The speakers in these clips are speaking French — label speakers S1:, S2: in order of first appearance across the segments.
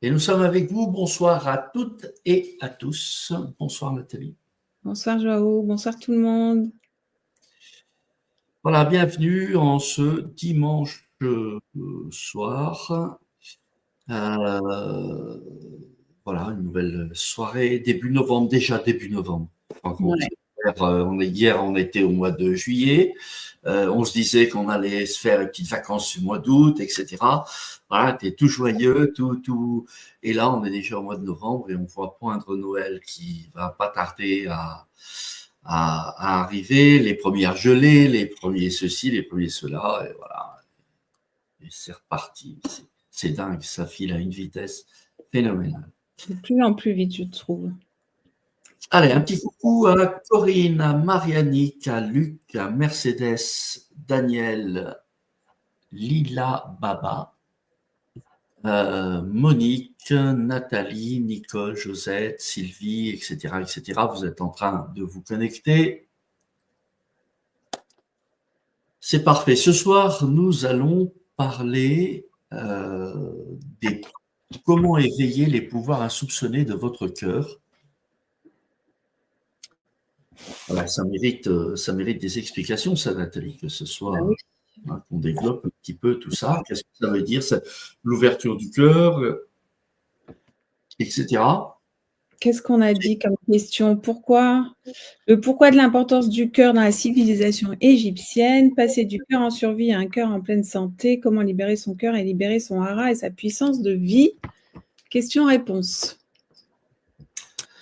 S1: Et nous sommes avec vous. Bonsoir à toutes et à tous. Bonsoir Nathalie.
S2: Bonsoir Joao, bonsoir tout le monde.
S1: Voilà, bienvenue en ce dimanche soir. Voilà, une nouvelle soirée, début novembre, déjà début novembre.
S2: Ouais.
S1: Hier, on était au mois de juillet. On se disait qu'on allait se faire une petite vacances du mois d'août, etc. Voilà, t'es tout joyeux, tout. Et là, on est déjà au mois de novembre et on voit poindre Noël qui va pas tarder à arriver. Les premières gelées, les premiers ceci, les premiers cela, et voilà. Et c'est reparti. C'est dingue, ça file à une vitesse phénoménale.
S2: De plus en plus vite, je trouve.
S1: Allez, un petit coucou à Corinne, à Marianique, à Luc, à Mercedes, Daniel, Lila Baba, Monique, Nathalie, Nicole, Josette, Sylvie, etc., etc. Vous êtes en train de vous connecter. C'est parfait. Ce soir, nous allons parler des comment éveiller les pouvoirs insoupçonnés de votre cœur. Voilà, ça mérite des explications, ça, Nathalie, que ce soit qu'on développe un petit peu tout ça. Qu'est-ce que ça veut dire, l'ouverture du cœur, etc.
S2: Qu'est-ce qu'on a dit comme question? Le pourquoi de l'importance du cœur dans la civilisation égyptienne, passer du cœur en survie à un cœur en pleine santé, comment libérer son cœur et libérer son hara et sa puissance de vie? Question-réponse.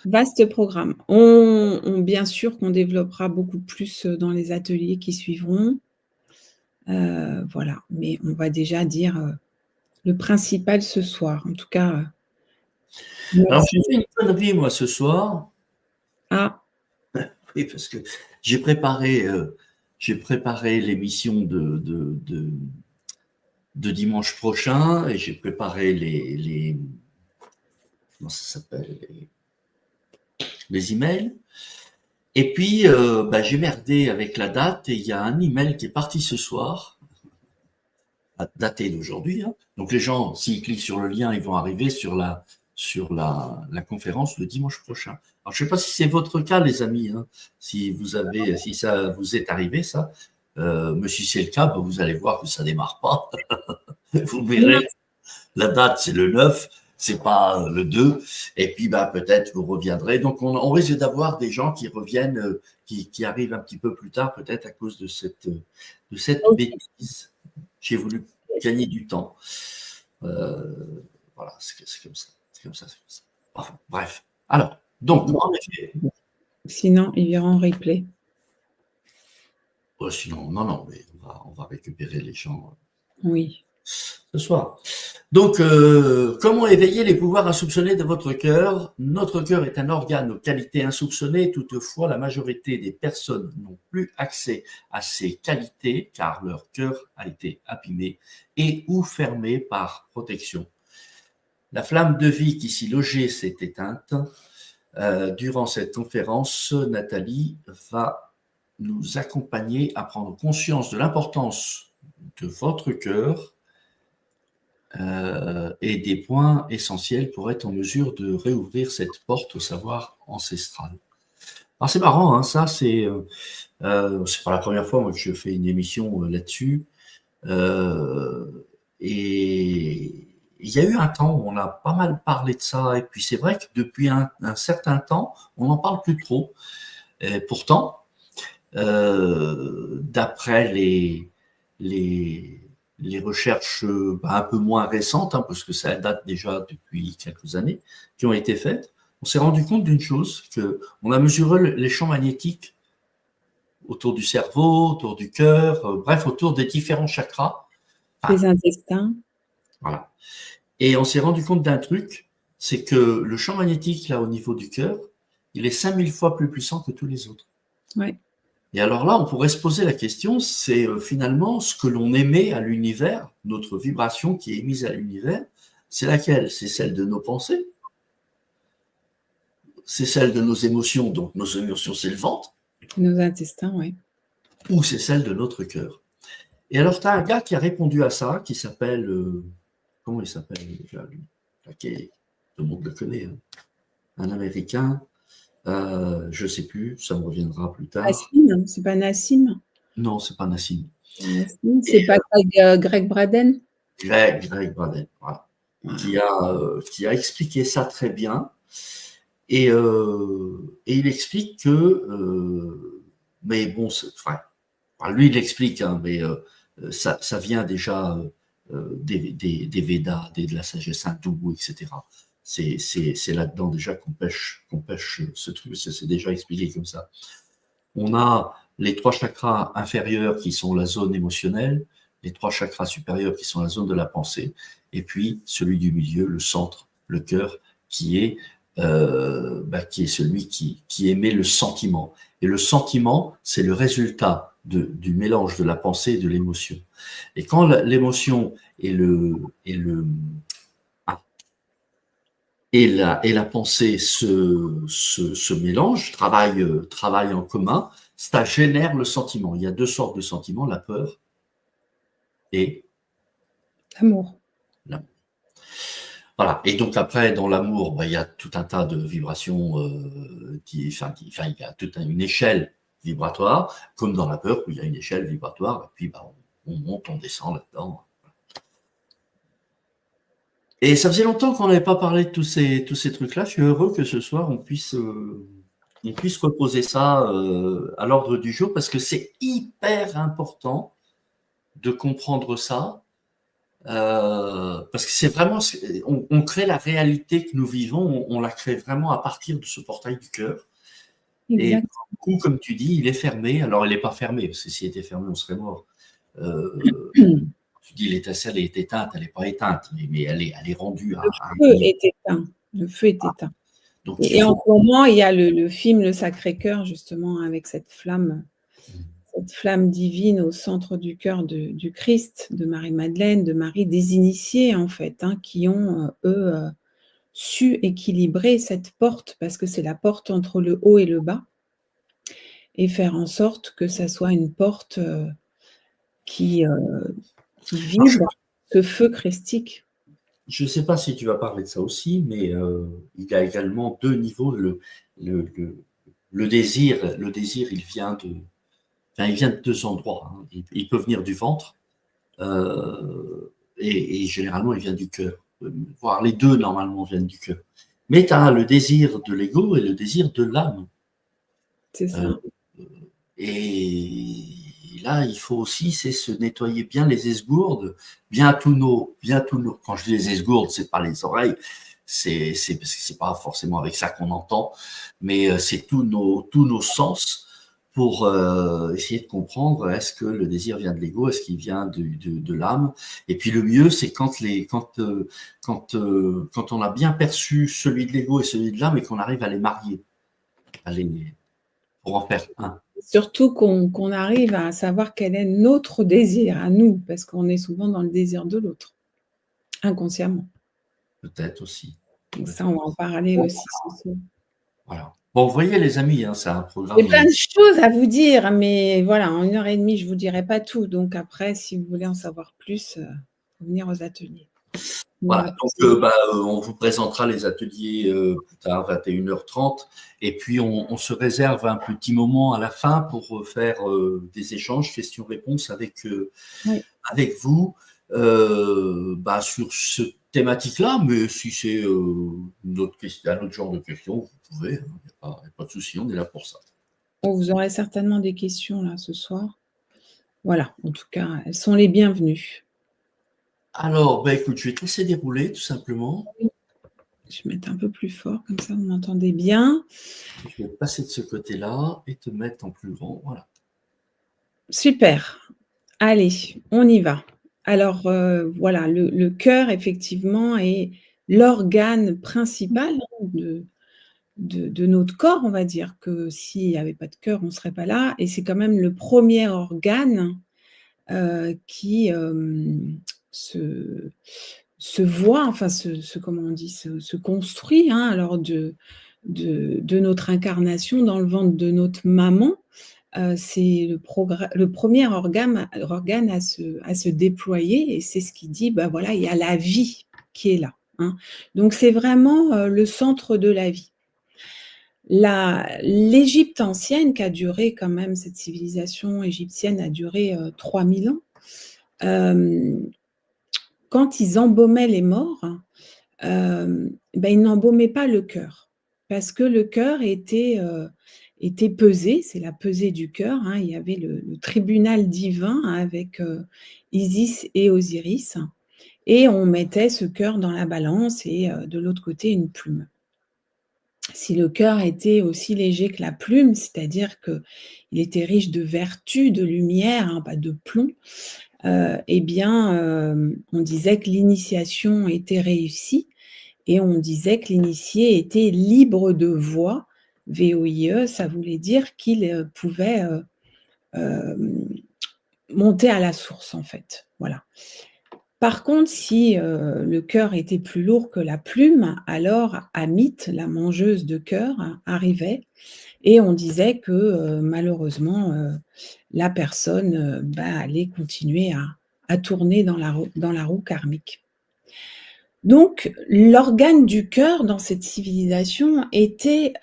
S2: Vaste programme. Bien sûr qu'on développera beaucoup plus dans les ateliers qui suivront. Voilà, mais on va déjà dire le principal ce soir. En tout cas,
S1: Alors, j'ai fait une connerie, moi, ce soir.
S2: Ah,
S1: Oui, parce que j'ai préparé l'émission de dimanche prochain et j'ai préparé comment ça s'appelle, les emails. Et puis, j'ai merdé avec la date et il y a un email qui est parti ce soir, daté d'aujourd'hui, hein. Donc les gens, s'ils cliquent sur le lien, ils vont arriver sur la conférence le dimanche prochain. Alors, je ne sais pas si c'est votre cas, les amis, hein, si ça vous est arrivé, ça. Mais si c'est le cas, vous allez voir que ça démarre pas. Vous verrez, la date, c'est le 9, c'est pas le 2. Et puis, peut-être vous reviendrez. Donc, on risque d'avoir des gens qui reviennent, qui arrivent un petit peu plus tard, peut-être à cause de cette bêtise. J'ai voulu gagner du temps. Voilà, c'est comme ça. C'est comme ça. Enfin, bref. Alors, donc, en effet.
S2: Sinon, il y aura en replay.
S1: Sinon, non, mais on va récupérer les gens.
S2: Oui.
S1: Ce soir. Donc, comment éveiller les pouvoirs insoupçonnés de votre cœur? Notre cœur est un organe aux qualités insoupçonnées. Toutefois, la majorité des personnes n'ont plus accès à ces qualités car leur cœur a été abîmé et ou fermé par protection. La flamme de vie qui s'y logeait s'est éteinte. Durant cette conférence, Nathalie va nous accompagner à prendre conscience de l'importance de votre cœur et des points essentiels pour être en mesure de réouvrir cette porte au savoir ancestral. Alors c'est marrant, hein, ça c'est pas la première fois moi, que je fais une émission là-dessus. Et il y a eu un temps où on a pas mal parlé de ça, et puis c'est vrai que depuis un certain temps, on n'en parle plus trop. Et pourtant, d'après les recherches un peu moins récentes, hein, parce que ça date déjà depuis quelques années, qui ont été faites, on s'est rendu compte d'une chose, qu'on a mesuré les champs magnétiques autour du cerveau, autour du cœur, bref, autour des différents chakras.
S2: Les intestins.
S1: Voilà. Et on s'est rendu compte d'un truc, c'est que le champ magnétique, là, au niveau du cœur, il est 5000 fois plus puissant que tous les autres.
S2: Ouais.
S1: Et alors là, on pourrait se poser la question, c'est finalement ce que l'on émet à l'univers, notre vibration qui est émise à l'univers, c'est laquelle? C'est celle de nos pensées? C'est celle de nos émotions, donc nos émotions c'est le ventre?
S2: Nos intestins, oui.
S1: Ou c'est celle de notre cœur? Et alors, tu as un gars qui a répondu à ça, qui s'appelle... comment il s'appelle déjà, lui? tout le monde le connaît, hein. Un Américain, je ne sais plus, ça me reviendra plus tard.
S2: Nassim, c'est pas Nassim?
S1: Non, c'est pas Nassim.
S2: Nassim, c'est pas Greg Braden?
S1: Greg Braden, voilà, qui a expliqué ça très bien. Et il explique que, mais bon, enfin, lui il explique, hein, mais ça vient déjà des Védas, de la sagesse hindoue, etc. C'est là-dedans déjà qu'on pêche ce truc, c'est déjà expliqué comme ça. On a les 3 chakras inférieurs qui sont la zone émotionnelle, les 3 chakras supérieurs qui sont la zone de la pensée, et puis celui du milieu, le centre, le cœur, qui est celui qui émet le sentiment. Et le sentiment, c'est le résultat du mélange de la pensée et de l'émotion. Et quand l'émotion et la pensée se mélangent, travaillent en commun, ça génère le sentiment. Il y a 2 sortes de sentiments, la peur et
S2: L'amour.
S1: l'amour. Voilà. Et donc après, dans l'amour, il y a tout un tas de vibrations, il y a toute une échelle vibratoire, comme dans la peur où il y a une échelle vibratoire, et puis on monte, on descend là-dedans. Et ça faisait longtemps qu'on n'avait pas parlé de tous ces trucs-là. Je suis heureux que ce soir on puisse reposer ça à l'ordre du jour, parce que c'est hyper important de comprendre ça. Parce que c'est vraiment, on crée la réalité que nous vivons, on la crée vraiment à partir de ce portail du cœur. Et
S2: Exact.
S1: du coup, comme tu dis, il est fermé. Alors, il n'est pas fermé, parce que s'il était fermé, on serait mort. Tu dis l'étincelle est éteinte, elle n'est pas éteinte, mais elle est rendue à un
S2: Le feu
S1: niveau.
S2: est éteint. Le feu est éteint.
S1: Donc,
S2: Et en ce moment, il y a le film Le Sacré-Cœur, justement, avec cette flamme divine au centre du cœur du Christ, de Marie-Madeleine, de Marie, des initiés, en fait, hein, qui ont, eux, su équilibrer cette porte, parce que c'est la porte entre le haut et le bas, et faire en sorte que ça soit une porte qui vibre ce feu christique.
S1: Je ne sais pas si tu vas parler de ça aussi, mais il y a également 2 niveaux. Le désir, il vient de 2 endroits, hein. Il peut venir du ventre, et généralement il vient du cœur. Voire les 2 normalement viennent du cœur. Mais tu as le désir de l'ego et le désir de l'âme.
S2: C'est ça.
S1: Et là, il faut aussi se nettoyer bien les esgourdes, bien tous nos. Quand je dis les esgourdes, c'est pas les oreilles, c'est parce que c'est pas forcément avec ça qu'on entend, mais c'est tous nos sens pour essayer de comprendre, est-ce que le désir vient de l'ego, est-ce qu'il vient de l'âme. Et puis le mieux, c'est quand on a bien perçu celui de l'ego et celui de l'âme, et qu'on arrive à les marier, pour en faire un.
S2: Surtout qu'on arrive à savoir quel est notre désir à nous, parce qu'on est souvent dans le désir de l'autre, inconsciemment.
S1: Peut-être aussi.
S2: Et ça, on va en parler aussi ce soir.
S1: Voilà. Bon, vous voyez les amis, hein, c'est un programme.
S2: J'ai plein de choses à vous dire, mais voilà, en 1h30, je ne vous dirai pas tout. Donc après, si vous voulez en savoir plus, venir aux ateliers.
S1: Voilà, donc on vous présentera les ateliers plus tard, 21h30, et puis on se réserve un petit moment à la fin pour faire des échanges, questions-réponses avec vous sur cette thématique-là, mais si c'est un autre genre de questions, vous pouvez, il n'y a pas de souci, on est là pour ça.
S2: Bon, vous aurez certainement des questions là ce soir. Voilà, en tout cas, elles sont les bienvenues.
S1: Alors, écoute, je vais te laisser dérouler tout simplement.
S2: Je vais mettre un peu plus fort, comme ça vous m'entendez bien.
S1: Je vais passer de ce côté-là et te mettre en plus grand, voilà.
S2: Super. Allez, on y va. Alors, voilà, le cœur, effectivement, est l'organe principal de notre corps, on va dire, que s'il n'y avait pas de cœur, on ne serait pas là, et c'est quand même le premier organe qui se voit, enfin comment on dit, se construit, hein, lors de notre incarnation dans le ventre de notre maman. C'est le premier organe à se déployer, et c'est ce qui dit, voilà, il y a la vie qui est là. hein. Donc c'est vraiment, le centre de la vie. L'Égypte ancienne qui a duré quand même cette civilisation égyptienne a duré, 3000 ans. Hem, Quand ils embaumaient les morts, ils n'embaumaient pas le cœur. Parce que le cœur était pesé, c'est la pesée du cœur, hein. Il y avait le tribunal divin avec, Isis et Osiris et on mettait ce cœur dans la balance et de l'autre côté une plume. Si le cœur était aussi léger que la plume, c'est-à-dire qu'il était riche de vertu, de lumière, hein, pas de plomb, on disait que l'initiation était réussie et on disait que l'initié était libre de voix, VOIE, ça voulait dire qu'il, pouvait, hem, monter à la source, en fait, voilà. Par contre, si, le cœur était plus lourd que la plume, alors Amit, la mangeuse de cœur, arrivait et on disait que, malheureusement, la personne, allait continuer à tourner dans la roue karmique. Donc l'organe du cœur dans cette civilisation était,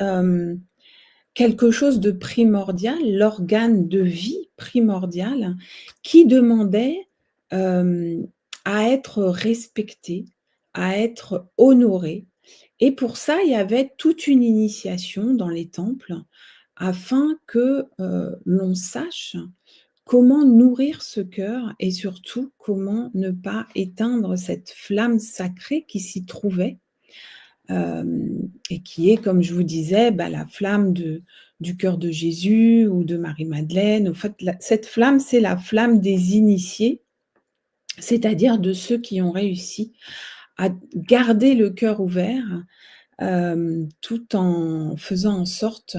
S2: quelque chose de primordial, l'organe de vie primordial qui demandait, hem, à être respecté, à être honoré et pour ça, il y avait toute une initiation dans les temples afin que, l'on sache comment nourrir ce cœur et surtout comment ne pas éteindre cette flamme sacrée qui s'y trouvait, et qui est, comme je vous disais, la flamme du cœur de Jésus ou de Marie-Madeleine. En fait, cette flamme, c'est la flamme des initiés, c'est-à-dire de ceux qui ont réussi à garder le cœur ouvert, tout en faisant en sorte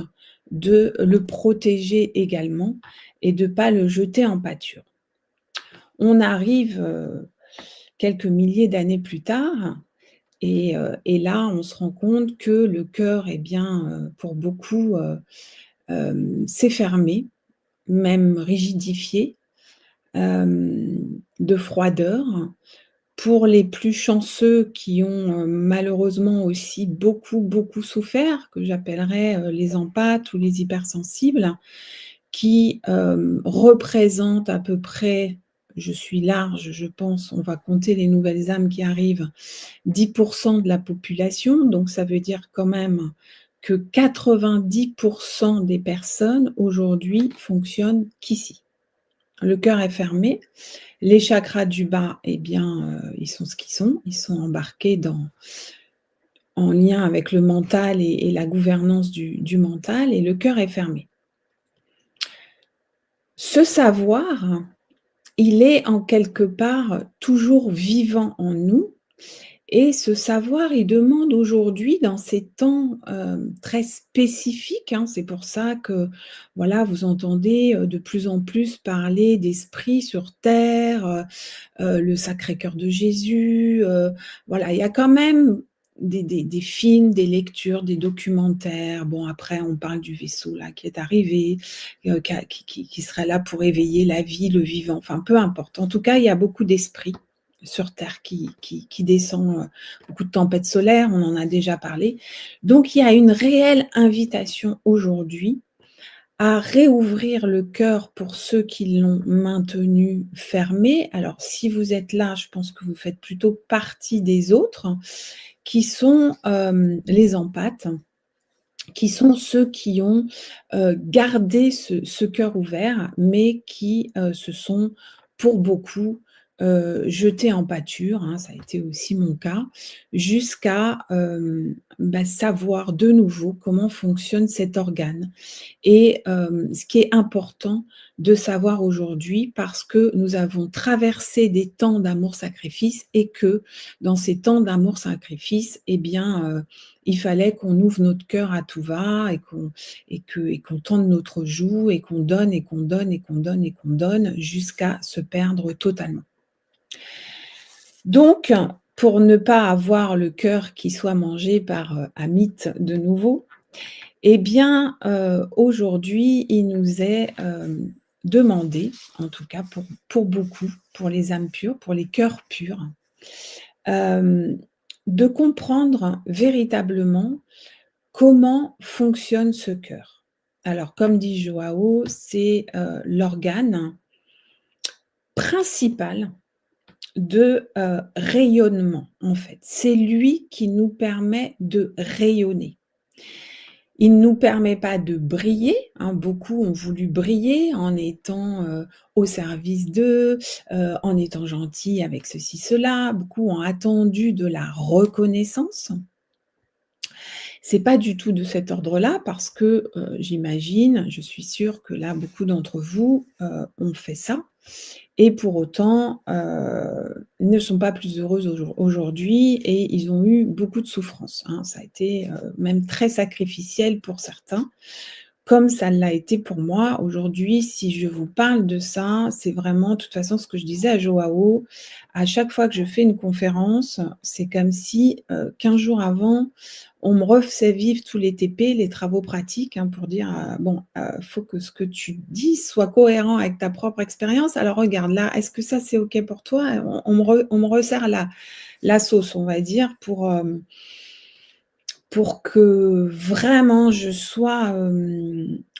S2: de le protéger également et de ne pas le jeter en pâture. On arrive, quelques milliers d'années plus tard et là, on se rend compte que le cœur, pour beaucoup, s'est fermé, même rigidifié, de froideur. Pour les plus chanceux qui ont, malheureusement aussi beaucoup, beaucoup souffert, que j'appellerais, les empathes ou les hypersensibles, qui, représentent à peu près, je suis large, je pense, on va compter les nouvelles âmes qui arrivent, 10 de la population, donc ça veut dire quand même que 90 des personnes aujourd'hui fonctionnent qu'ici. Le cœur est fermé, les chakras du bas, ils sont ce qu'ils sont, ils sont embarqués en lien avec le mental et la gouvernance du mental et le cœur est fermé. Ce savoir, il est en quelque part toujours vivant en nous et ce savoir, il demande aujourd'hui dans ces temps, très spécifiques, hein, c'est pour ça que, voilà, vous entendez, de plus en plus parler d'esprit sur terre, le Sacré-Cœur de Jésus, voilà, il y a quand même des films, des lectures, des documentaires. Bon, après, on parle du vaisseau là qui est arrivé, qui serait là pour éveiller la vie, le vivant, enfin peu importe. En tout cas, il y a beaucoup d'esprits sur terre qui descend, beaucoup de tempêtes solaires, on en a déjà parlé. Donc il y a une réelle invitation aujourd'hui à réouvrir le cœur pour ceux qui l'ont maintenu fermé. Alors si vous êtes là, je pense que vous faites plutôt partie des autres, qui sont, les empathes, qui sont ceux qui ont, gardé ce cœur ouvert, mais qui, se sont pour beaucoup, jetés en pâture, hein, ça a été aussi mon cas, jusqu'à, savoir de nouveau comment fonctionne cet organe. Et ce qui est important de savoir aujourd'hui parce que nous avons traversé des temps d'amour-sacrifice et que dans ces temps d'amour-sacrifice, il fallait qu'on ouvre notre cœur à tout va et qu'on tende notre joue et qu'on donne et qu'on donne et qu'on donne et qu'on donne jusqu'à se perdre totalement. Donc, pour ne pas avoir le cœur qui soit mangé par, Amit de nouveau, aujourd'hui, il nous est, demandé, en tout cas pour beaucoup, pour les âmes pures, pour les cœurs purs, hem, de comprendre véritablement comment fonctionne ce cœur. Alors comme dit Joao, c'est, l'organe principal de, rayonnement, en fait. C'est lui qui nous permet de rayonner. Il ne nous permet pas de briller, hein. Beaucoup ont voulu briller en étant, au service d'eux, en étant gentils avec ceci, cela. Beaucoup ont attendu de la reconnaissance. C'est pas du tout de cet ordre-là parce que, j'imagine, je suis sûre que là, beaucoup d'entre vous, ont fait ça et pour autant, ne sont pas plus heureuses aujourd'hui et ils ont eu beaucoup de souffrances, hein. Ça a été, même très sacrificiel pour certains, comme ça l'a été pour moi. Aujourd'hui, si je vous parle de ça, c'est vraiment de toute façon ce que je disais à Joao, à chaque fois que je fais une conférence, c'est comme si, 15 jours avant, on me refaisait vivre tous les TP, les travaux pratiques, hein, pour dire, «Bon, faut que ce que tu dis soit cohérent avec ta propre expérience. Alors regarde là, est-ce que ça c'est OK pour toi?» On me resserre la sauce, on va dire, pour que vraiment je sois,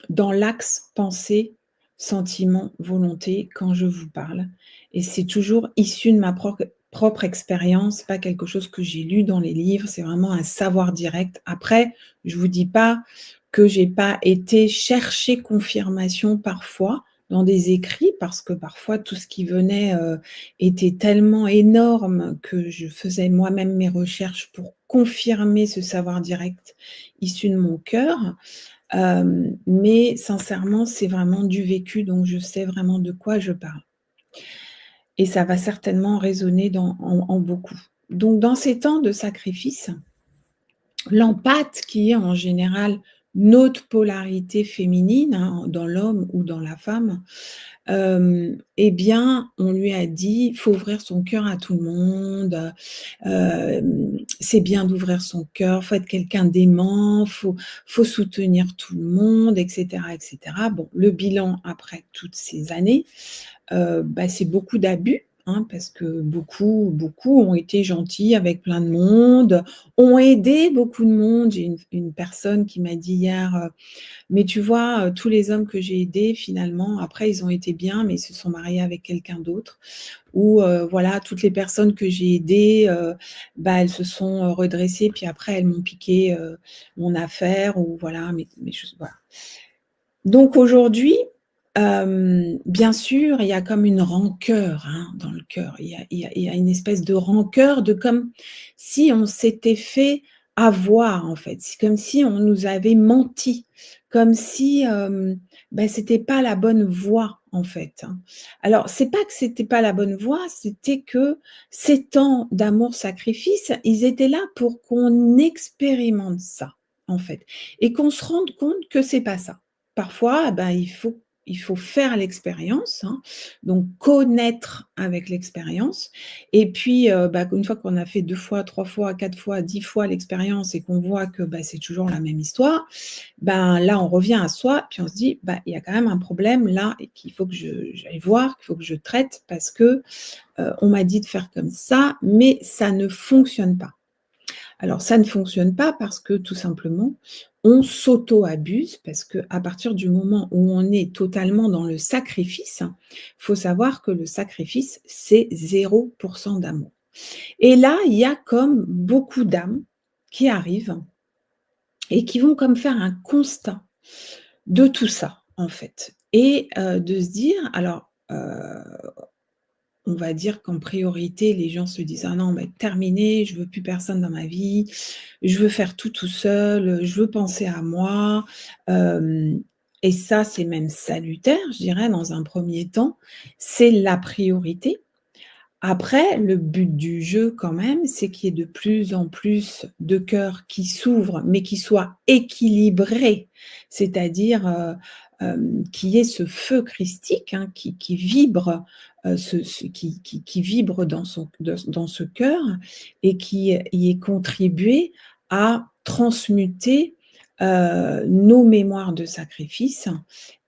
S2: dans l'axe pensée, sentiment, volonté quand je vous parle et c'est toujours issu de ma propre expérience, pas quelque chose que j'ai lu dans les livres, c'est vraiment un savoir direct. Après, je vous dis pas que j'ai pas été chercher confirmation parfois dans des écrits parce que parfois tout ce qui venait, était tellement énorme que je faisais moi-même mes recherches pour confirmer ce savoir direct issu de mon cœur. Mais sincèrement, c'est vraiment du vécu, donc je sais vraiment de quoi je parle et ça va certainement résonner en beaucoup. Donc dans ces temps de sacrifice, l'empathe qui est en général notre polarité féminine, hein, dans l'homme ou dans la femme, eh bien, on lui a dit: «Faut ouvrir son cœur à tout le monde, c'est bien d'ouvrir son cœur, faut être quelqu'un d'aimant, faut soutenir tout le monde» et cetera et cetera. Bon, le bilan après toutes ces années, bah, c'est beaucoup d'abus, hein, parce que beaucoup ont été gentils avec plein de monde, ont aidé beaucoup de monde. J'ai une personne qui m'a dit hier, mais tu vois, tous les hommes que j'ai aidés finalement, après ils ont été bien, mais ils se sont mariés avec quelqu'un d'autre. Ou, voilà, toutes les personnes que j'ai aidées, bah, elles se sont, redressées, puis après elles m'ont piqué, mon affaire ou voilà, mes choses, voilà. Donc aujourd'hui, bien sûr, il y a comme une rancœur, hein, dans le cœur. Il y a une espèce de rancœur de comme si on s'était fait avoir, en fait. C'est comme si on nous avait menti, comme si, bah, c'était pas la bonne voie, en fait, hein. Alors, c'est pas que c'était pas la bonne voie, c'était que ces temps d'amour-sacrifice, ils étaient là pour qu'on expérimente ça, en fait et qu'on se rende compte que c'est pas ça. Parfois, ben, il faut faire l'expérience, hein, donc connaître avec l'expérience et puis, bah, une fois qu'on a fait 2 fois, 3 fois, 4 fois, 10 fois l'expérience et qu'on voit que, bah, c'est toujours la même histoire, ben, là, on revient à soi, puis on se dit: «Bah, il y a quand même un problème là et qu'il faut que j'aille voir, qu'il faut que je traite parce que, on m'a dit de faire comme ça, mais ça ne fonctionne pas». Alors ça ne fonctionne pas parce que tout simplement, on s'auto-abuse parce qu'à partir du moment où on est totalement dans le sacrifice, il faut savoir que le sacrifice, c'est 0 d'amour. Et là, il y a comme beaucoup d'âmes qui arrivent et qui vont comme faire un constat de tout ça, en fait. Et de se dire alors, on va dire qu'en priorité, les gens se disent: «Ah non, mais terminé, je veux plus personne dans ma vie, je veux faire tout seul, je veux penser à moi». Hem et ça, c'est même salutaire, je dirais, dans un premier temps. C'est la priorité. Après, le but du jeu quand même, c'est qu'il y ait de plus en plus de cœurs qui s'ouvrent, mais qui soient équilibrés. C'est-à-dire, qu'il y ait ce feu christique, hein, qui vibre, qui vibre dans ce cœur et qui y ait contribué à transmuter, nos mémoires de sacrifice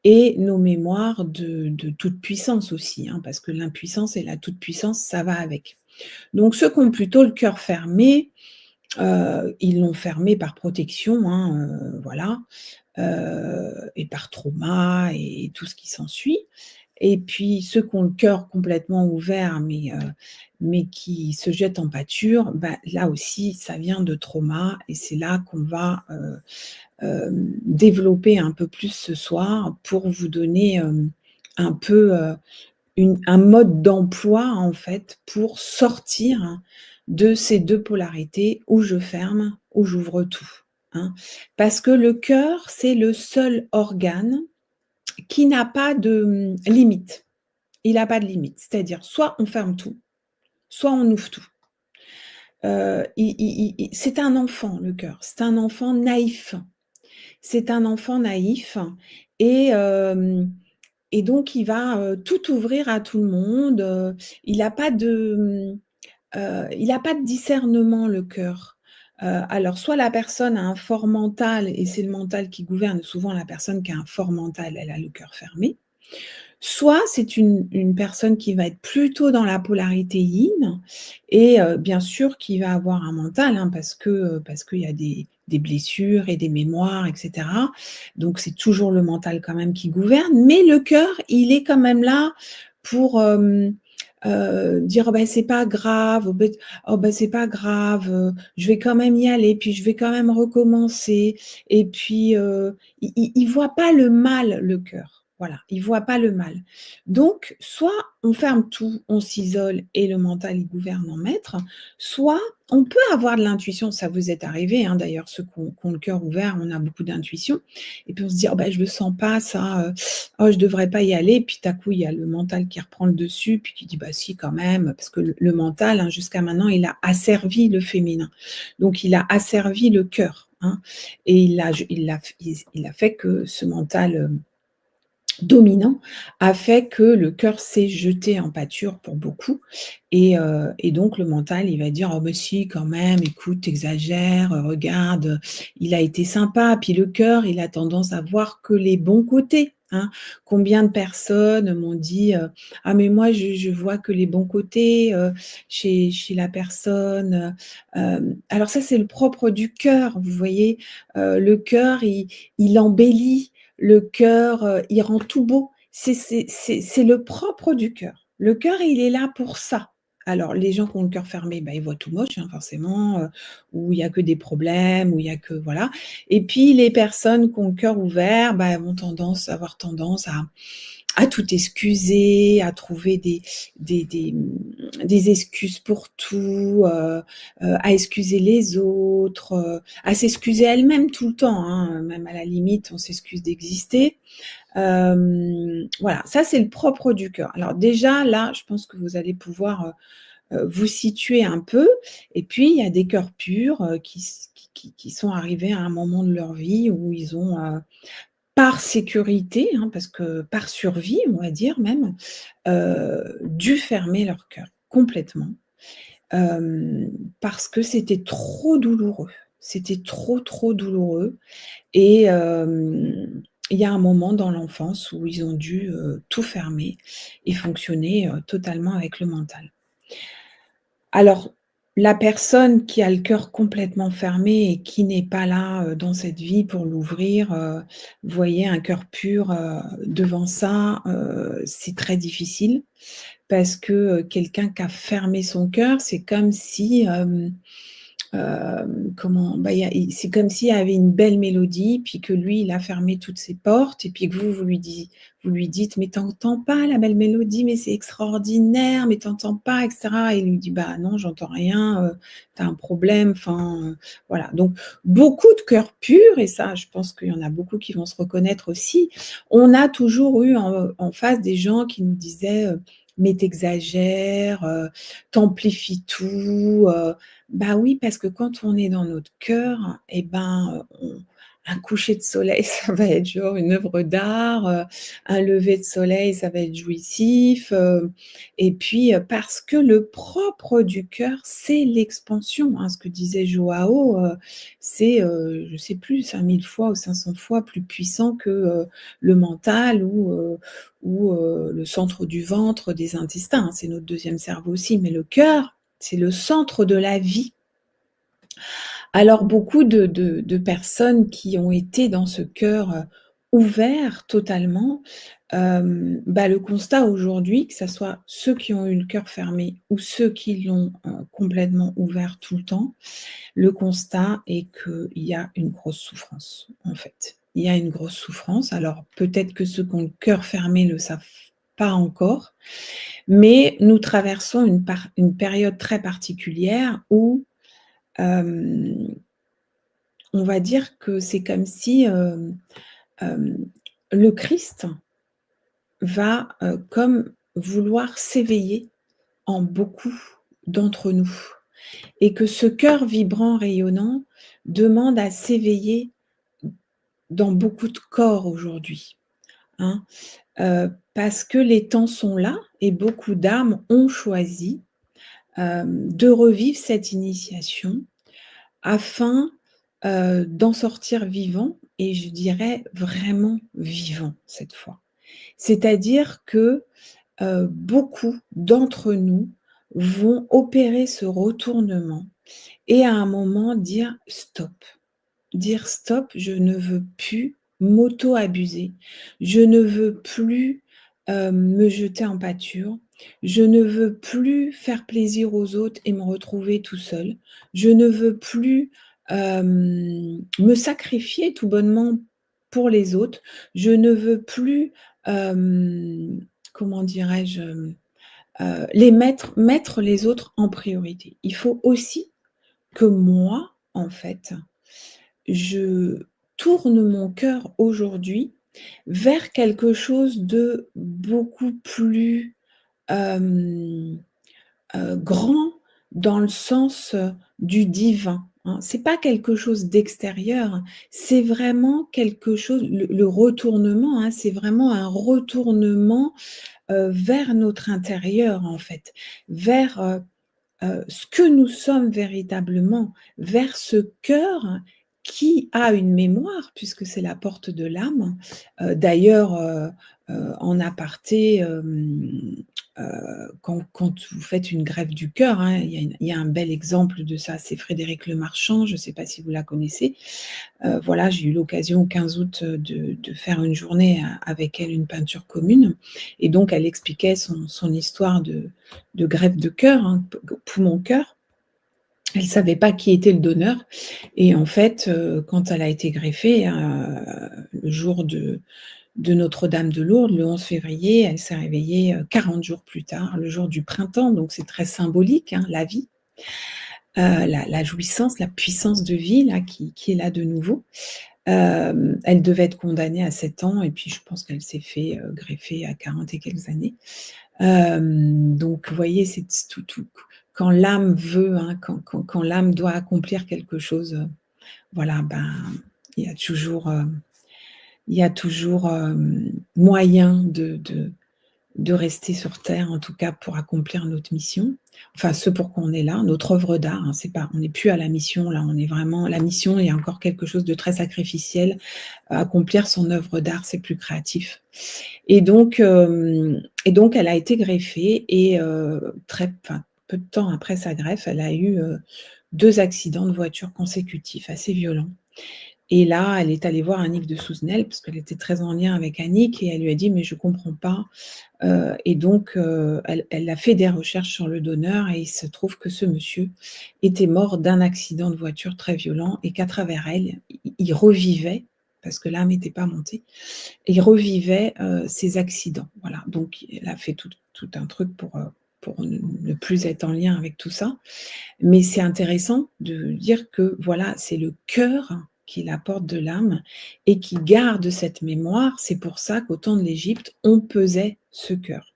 S2: et nos mémoires de toute puissance aussi, hein, parce que l'impuissance et la toute puissance, ça va avec. Donc ceux qui ont plutôt le cœur fermé, ils l'ont fermé par protection, hein, voilà, et par trauma et tout ce qui s'ensuit. Et puis ceux qui ont le cœur complètement ouvert, mais qui se jettent en pâture, bah, là aussi, ça vient de trauma et c'est là qu'on va, développer un peu plus ce soir pour vous donner, un peu, un mode d'emploi, en fait, pour sortir de ces 2 polarités où je ferme, où j'ouvre tout, hein. Parce que le cœur, c'est le seul organe qui n'a pas de, limite. Il n'a pas de limite. C'est-à-dire soit on ferme tout, soit on ouvre tout. Il c'est un enfant, le cœur, c'est un enfant naïf. C'est un enfant naïf et hem et donc il va, tout ouvrir à tout le monde, il n'a pas de, il a pas de discernement, le cœur. Alors soit la personne a un fort mental et c'est le mental qui gouverne, souvent la personne qui a un fort mental, elle a le cœur fermé. Soit c'est une personne qui va être plutôt dans la polarité yin et bien sûr qui va avoir un mental, hein, parce qu'il y a des blessures et des mémoires et cetera. Donc c'est toujours le mental quand même qui gouverne, mais le cœur, il est quand même là pour, dire: «Oh bah, c'est pas grave, oh bah, c'est pas grave, je vais quand même y aller, puis je vais quand même recommencer» et puis, il voit pas le mal, le cœur. Voilà, il voit pas le mal. Donc soit on ferme tout, on s'isole et le mental, il gouverne en maître, soit on peut avoir de l'intuition, ça vous est arrivé, hein, d'ailleurs ceux qui ont le cœur ouvert, on a beaucoup d'intuition et puis on se dit: «Oh bah, je le sens pas ça, oh je devrais pas y aller», puis tout à coup, il y a le mental qui reprend le dessus, puis qui dit: «Bah si quand même», parce que le mental, hein, jusqu'à maintenant, il a asservi le féminin. Donc il a asservi le cœur, hein, et il a fait que ce mental, dominant a fait que le cœur s'est jeté en pâture pour beaucoup et donc le mental, il va dire: «Oh mais si quand même, écoute, tu exagères, regarde, il a été sympa». Puis le cœur, il a tendance à voir que les bons côtés, hein. Combien de personnes m'ont dit, «Ah mais moi je vois que les bons côtés, chez la personne», alors ça, c'est le propre du cœur, vous voyez? Le cœur, il embellit, le cœur, il rend tout beau. C'est le propre du cœur. Le cœur, il est là pour ça. Alors les gens qui ont le cœur fermé, bah, ils voient tout moche, hein, forcément, où il y a que des problèmes, où il y a que voilà et puis les personnes qui ont le cœur ouvert, bah, elles vont avoir tendance à tout excuser, à trouver des excuses pour tout, à excuser les autres, à s'excuser elles-mêmes tout le temps, hein, même à la limite, on s'excuse d'exister. Voilà, ça c'est le propre du cœur. Alors déjà là, je pense que vous allez pouvoir, vous situer un peu et puis il y a des cœurs purs, qui sont arrivés à un moment de leur vie où ils ont, par sécurité, hein, parce que par survie, on va dire même, dû fermer leur cœur complètement, parce que c'était trop douloureux. C'était trop, trop douloureux et il y a un moment dans l'enfance où ils ont dû, tout fermer et fonctionner, totalement avec le mental. Alors, la personne qui a le cœur complètement fermé et qui n'est pas là, dans cette vie pour l'ouvrir, vous voyez un cœur pur, devant ça, c'est très difficile parce que, quelqu'un qui a fermé son cœur, c'est comme si, comment? Bah, il y a i c'est comme s'il y avait une belle mélodie, puis que lui, il a fermé toutes ses portes et puis que vous lui dites: «Mais tu entends pas la belle mélodie? Mais c'est extraordinaire, mais tu entends pas?» et cetera et il lui dit: «Bah non, j'entends rien, tu as un problème», enfin, voilà. Donc beaucoup de cœurs purs et ça, je pense qu'il y en a beaucoup qui vont se reconnaître aussi. On a toujours eu en face des gens qui nous disaient, «Mais tu exagères, tu amplifies tout», bah oui, parce que quand on est dans notre cœur et ben, on un coucher de soleil, ça va être genre une œuvre d'art, un lever de soleil, ça va être jouissif, et puis, parce que le propre du cœur, c'est l'expansion, hein. Ce que disait Joao, c'est, je sais plus 5000 fois ou 500 fois plus puissant que, le mental ou le centre du ventre, des intestins, hein. C'est notre deuxième cerveau aussi, mais le cœur c'est le centre de la vie. Alors beaucoup de personnes qui ont été dans ce cœur, ouvert totalement, le constat aujourd'hui, que ça soit ceux qui ont eu le cœur fermé ou ceux qui l'ont, complètement ouvert tout le temps, le constat est qu'il y a une grosse souffrance, en fait. Il y a une grosse souffrance. Alors peut-être que ceux qui ont le cœur fermé ne le savent pas encore, mais nous traversons une période très particulière où, hem on va dire que c'est comme si, le Christ va, comme vouloir s'éveiller en beaucoup d'entre nous et que ce cœur vibrant, rayonnant demande à s'éveiller dans beaucoup de corps aujourd'hui, hein. Parce que les temps sont là et beaucoup d'âmes ont choisi, de revivre cette initiation afin, d'en sortir vivant et je dirais vraiment vivant cette fois. C'est-à-dire que, beaucoup d'entre nous vont opérer ce retournement et à un moment dire: «Stop». Dire: «Stop, je ne veux plus m'auto-abuser. Je ne veux plus, me jeter en pâture. Je ne veux plus faire plaisir aux autres et me retrouver tout seul. Je ne veux plus, me sacrifier tout bonnement pour les autres. Je ne veux plus, comment dirais-je? Les mettre les autres en priorité. Il faut aussi que moi, en fait, je tourne mon cœur aujourd'hui vers quelque chose de beaucoup plus, hem, grand dans le sens, du divin, hein. C'est pas quelque chose d'extérieur, c'est vraiment quelque chose le retournement, hein, c'est vraiment un retournement, vers notre intérieur, en fait, vers, ce que nous sommes véritablement, vers ce cœur qui a une mémoire puisque c'est la porte de l'âme. D'ailleurs, en aparté, quand vous faites une greffe du cœur, hein, il y a un bel exemple de ça, c'est Frédéric Lemarchand, je ne sais pas si vous la connaissez. Voilà, j'ai eu l'occasion au 15 août, de faire une journée avec elle, une peinture commune et donc elle expliquait son histoire de greffe de cœur, hein, poumon-cœur. Elle ne savait pas qui était le donneur et en fait, quand elle a été greffée, le jour de Notre-Dame de Lourdes, le 11 février, elle s'est réveillée, 40 jours plus tard, le jour du printemps, donc c'est très symbolique, hein, la vie, la jouissance, la puissance de vie là qui est là de nouveau. Elle devait être condamnée à 7 ans et puis je pense qu'elle s'est fait, greffer à 40 et quelques années. Donc vous voyez, c'est tout quand l'âme veut, hein, quand l'âme doit accomplir quelque chose, voilà, ben, il y a toujours, moyen de rester sur terre, en tout cas pour accomplir notre mission. Enfin, ce pour quoi on est là, notre œuvre d'art, hein, c'est pas on n'est plus à la mission là, on est vraiment la mission, il y a encore quelque chose de très sacrificiel. Accomplir son œuvre d'art, c'est plus créatif. Et donc elle a été greffée et peu de temps après sa greffe, elle a eu, 2 accidents de voiture consécutifs assez violents. Et là, elle est allée voir Annick de Souzenel parce qu'elle était très en lien avec Annick et elle lui a dit: «Mais je comprends pas». Et donc elle a fait des recherches sur le donneur et il se trouve que ce monsieur était mort d'un accident de voiture très violent et qu'à travers elle, il revivait, parce que l'âme n'était pas montée, il revivait, ces accidents. Voilà, donc elle a fait tout un truc pour ne plus être en lien avec tout ça. Mais c'est intéressant de dire que, voilà, c'est le cœur qui est la porte de l'âme et qui garde cette mémoire. C'est pour ça qu'au temps de l'Égypte, on pesait ce cœur.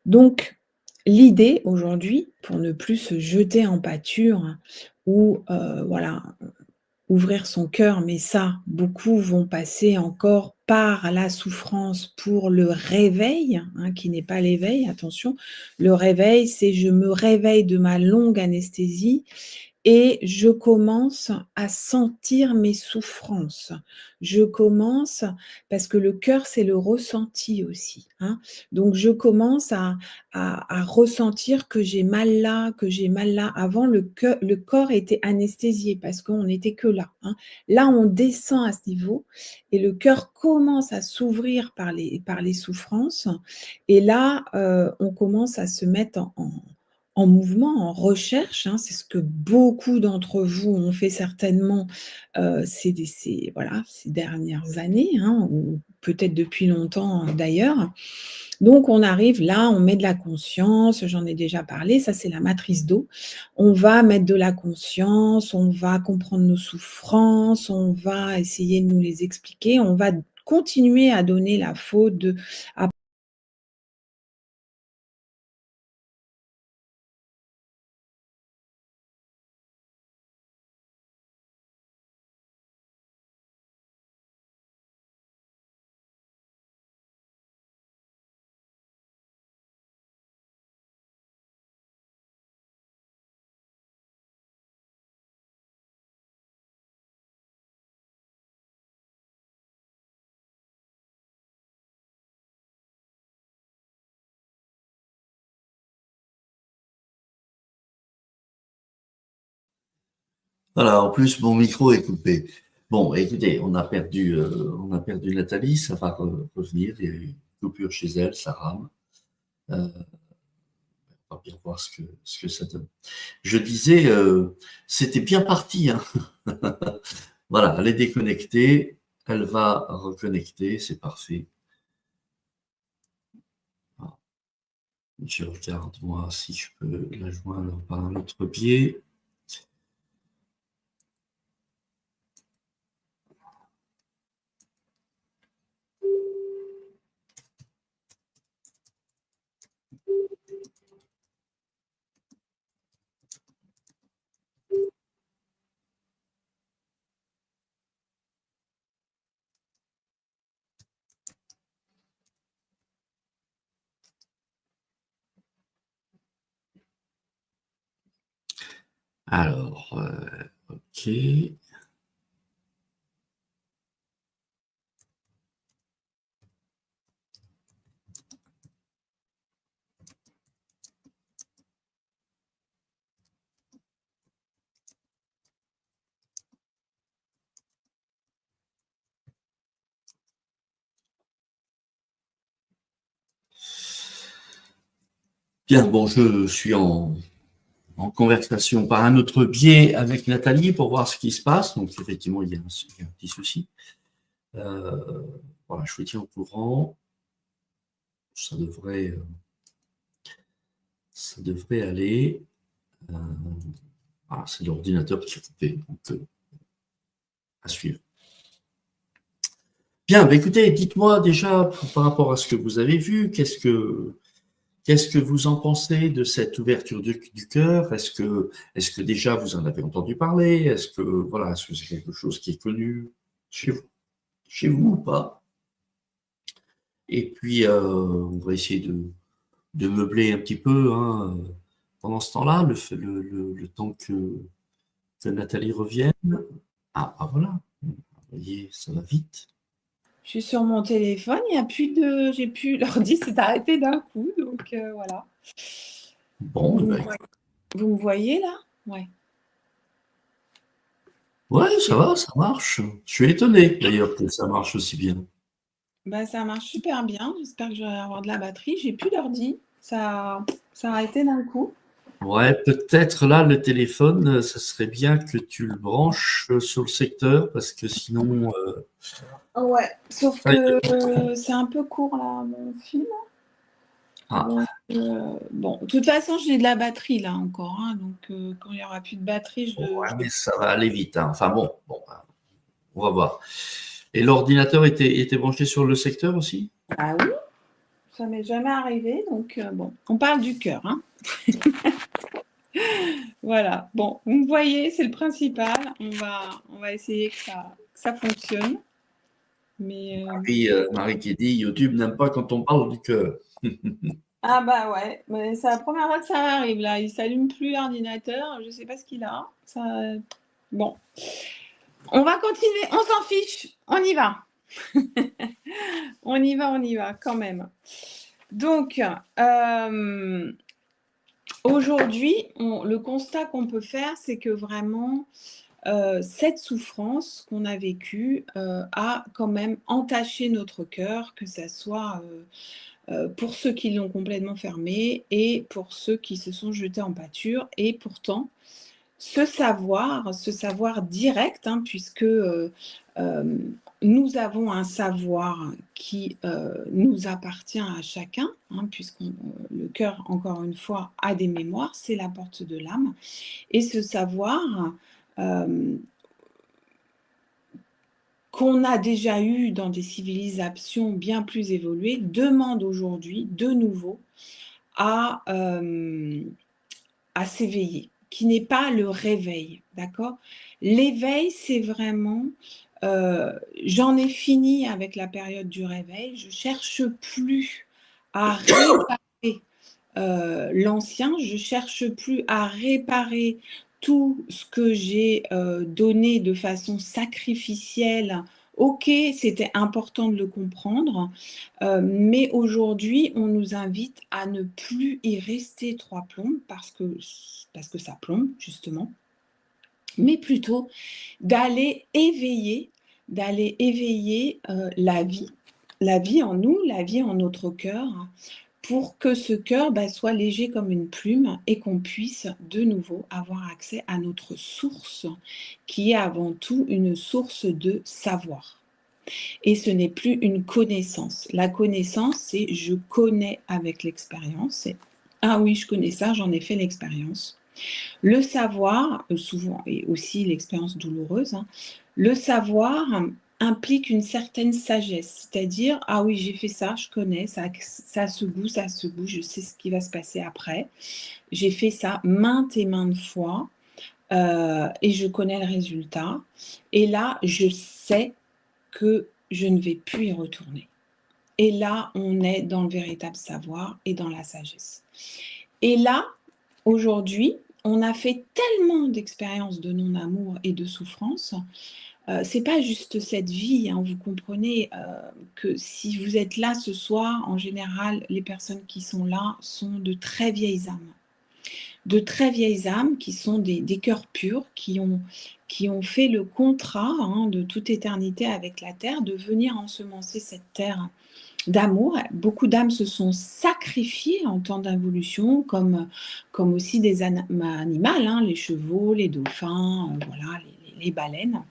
S2: Donc, l'idée aujourd'hui, pour ne plus se jeter en pâture ou, voilà, ouvrir son cœur, mais ça, beaucoup vont passer encore par la souffrance pour le réveil, hein, qui n'est pas l'éveil, attention. Le réveil, c'est je me réveille de ma longue anesthésie et je commence à sentir mes souffrances. Je commence parce que le cœur, c'est le ressenti aussi, hein. Donc je commence à ressentir que j'ai mal là, que j'ai mal là. Avant, le corps était anesthésié parce qu'on n'était que là, hein. Là, on descend à ce niveau et le cœur commence à s'ouvrir par les souffrances et là, on commence à se mettre en mouvement, en recherche, hein. C'est ce que beaucoup d'entre vous ont fait certainement, ces dernières années, hein, ou peut-être depuis longtemps, d'ailleurs. Donc on arrive là, on met de la conscience, j'en ai déjà parlé, ça c'est la matrice d'eau. On va mettre de la conscience, on va comprendre nos souffrances, on va essayer de nous les expliquer, on va continuer à donner la faute de à
S1: Voilà, en plus, mon micro est coupé. Bon, écoutez, on a perdu Nathalie, ça va revenir. Il y a eu une coupure chez elle, ça rame. On va bien voir ce que ça donne. Je disais, c'était bien parti, hein. Voilà, elle est déconnectée, elle va reconnecter, c'est parfait. Voilà. Je regarde, moi, si je peux la joindre par un autre biais. Alors, ok. Bien, bon, je suis en conversation par un autre biais avec Nathalie pour voir ce qui se passe. Donc, effectivement, il y a un petit souci. Voilà, je vous tiens au courant. Ça devrait aller. Voilà, c'est l'ordinateur qui est coupé. Donc, à suivre. Bien, bah écoutez, dites-moi déjà par rapport à ce que vous avez vu, qu'est-ce que vous en pensez de cette ouverture du cœur? Est-ce que déjà vous en avez entendu parler? Est-ce que c'est quelque chose qui est connu chez vous ou pas? Et puis, on va essayer de meubler un petit peu, hein, pendant ce temps-là, le temps que Nathalie revienne. Ah, voilà, vous voyez, ça va vite.
S2: je suis sur mon téléphone, il y a plus de j'ai plus l'ordi s'est arrêté d'un coup, donc voilà.
S1: Bon,
S2: Vous
S1: eh
S2: me
S1: ben,
S2: voyez vous me voyez là? Ouais.
S1: ouais, ça va, ça marche. Je suis étonné d'ailleurs que ça marche aussi bien.
S2: Bah, ça marche super bien, j'espère que je vais avoir de la batterie. J'ai plus d'ordi, ça a arrêté d'un coup.
S1: Ouais, peut-être là, le téléphone, ça serait bien que tu le branches sur le secteur parce que sinon,
S2: Ouais, sauf
S1: ouais.
S2: que c'est un peu court là, mon fil.
S1: Ah,
S2: Donc, bon, de toute façon, j'ai de la batterie là encore, hein, donc quand il y aura plus de batterie,
S1: ouais, mais ça va aller vite, hein. Enfin bon, ben, on va voir. Et l'ordinateur était branché sur le secteur aussi?
S2: ah oui, ça m'est jamais arrivé, donc bon, on parle du cœur, hein. Voilà, bon, vous me voyez, c'est le principal. On va essayer que ça fonctionne. Mais
S1: Marie qui dit YouTube n'aime pas quand on parle du cœur.
S2: Ah bah ouais, mais c'est la première fois que ça arrive là. Il s'allume plus l'ordinateur. Je sais pas ce qu'il a. Ça... Bon, on va continuer. On s'en fiche. On y va. On y va quand même. Donc, aujourd'hui, le constat qu'on peut faire, c'est que vraiment, cette souffrance qu'on a vécue a quand même entaché notre cœur, que ça soit pour ceux qui l'ont complètement fermé et pour ceux qui se sont jetés en pâture. Et pourtant, ce savoir direct, hein, puisque nous avons un savoir qui nous appartient à chacun, hein, puisque le cœur, encore une fois, a des mémoires, c'est la porte de l'âme. Et ce savoir qu'on a déjà eu dans des civilisations bien plus évoluées demande aujourd'hui de nouveau à s'éveiller, qui n'est pas le réveil, d'accord? L'éveil, c'est vraiment, j'en ai fini avec la période du réveil, je cherche plus à réparer l'ancien, je cherche plus à réparer tout ce que j'ai donné de façon sacrificielle. Ok, c'était important de le comprendre, mais aujourd'hui, on nous invite à ne plus y rester trois plombes parce que ça plombe, justement, mais plutôt d'aller éveiller la vie en nous, la vie en notre cœur, pour que ce cœur soit léger comme une plume et qu'on puisse de nouveau avoir accès à notre source, qui est avant tout une source de savoir. Et ce n'est plus une connaissance. La connaissance, c'est je connais avec l'expérience. C'est ah oui, je connais ça, j'en ai fait l'expérience. Le savoir, souvent, et aussi l'expérience douloureuse, hein, le savoir implique une certaine sagesse, c'est-à-dire, ah oui, j'ai fait ça, je connais, ça a ce goût, je sais ce qui va se passer après. J'ai fait ça maintes et maintes fois et je connais le résultat. Et là, je sais que je ne vais plus y retourner. Et là, on est dans le véritable savoir et dans la sagesse. Et là, aujourd'hui, on a fait tellement d'expériences de non-amour et de souffrance. C'est pas juste cette vie, hein, vous comprenez que si vous êtes là ce soir, en général, les personnes qui sont là sont de très vieilles âmes. De très vieilles âmes qui sont des cœurs purs, qui ont fait le contrat hein, de toute éternité avec la terre, de venir ensemencer cette terre d'amour. Beaucoup d'âmes se sont sacrifiées en temps d'involution, comme aussi des animaux, hein, les chevaux, les dauphins, voilà, les baleines.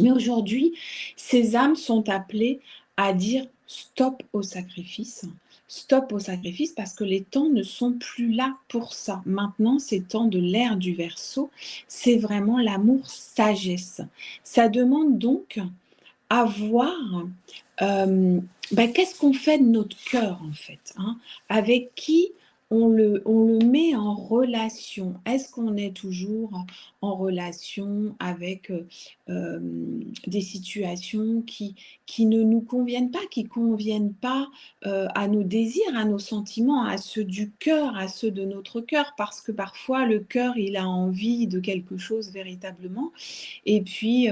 S2: Mais aujourd'hui, ces âmes sont appelées à dire stop au sacrifice. Stop au sacrifice parce que les temps ne sont plus là pour ça. Maintenant, c'est temps de l'ère du Verseau. C'est vraiment l'amour sagesse. Ça demande donc à voir qu'est-ce qu'on fait de notre cœur en fait, hein, avec qui on le met en relation. Est-ce qu'on est toujours en relation avec des situations qui ne nous conviennent pas, qui ne conviennent pas à nos désirs, à nos sentiments, à ceux du cœur, à ceux de notre cœur, parce que parfois le cœur, il a envie de quelque chose véritablement, et puis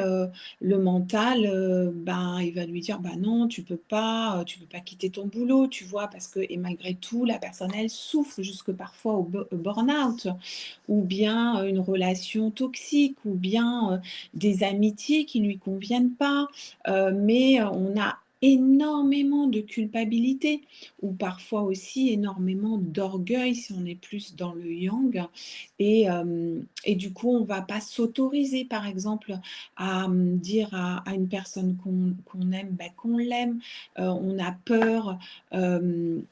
S2: le mental, il va lui dire: «Bah non, tu peux pas quitter ton boulot», tu vois? Parce que et malgré tout, la personne, elle souffre jusque parfois au burn-out ou bien une relation toxique ou bien, des amitiés qui lui conviennent pas, mais on a énormément de culpabilité ou parfois aussi énormément d'orgueil si on est plus dans le yang et du coup, on va pas s'autoriser, par exemple, à dire à une personne qu'on aime, qu'on l'aime. On a peur de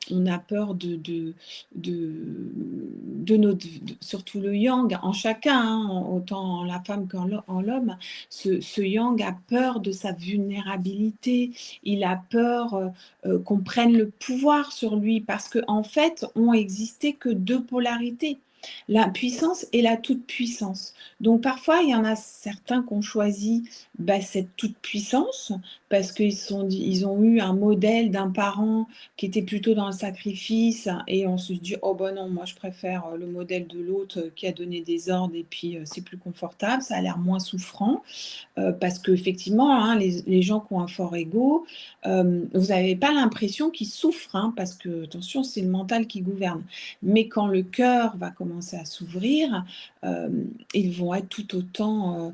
S2: notre, surtout le yang, en chacun, hein, autant en la femme qu'en l'homme. Ce yang a peur de sa vulnérabilité, il a peur qu'on prenne le pouvoir sur lui, parce qu'en fait, ont existé que deux polarités. La puissance et la toute-puissance. Donc parfois, il y en a certains qui ont choisi cette toute-puissance parce ils ont eu un modèle d'un parent qui était plutôt dans le sacrifice et on se dit: «Oh ben non, moi je préfère, le modèle de l'autre, qui a donné des ordres et puis, c'est plus confortable, ça a l'air moins souffrant». Parce qu'effectivement, hein, les gens qui ont un fort ego, vous n'avez pas l'impression qu'ils souffrent, hein, parce que attention, c'est le mental qui gouverne. Mais quand le cœur va commencer à s'ouvrir, ils vont être tout autant,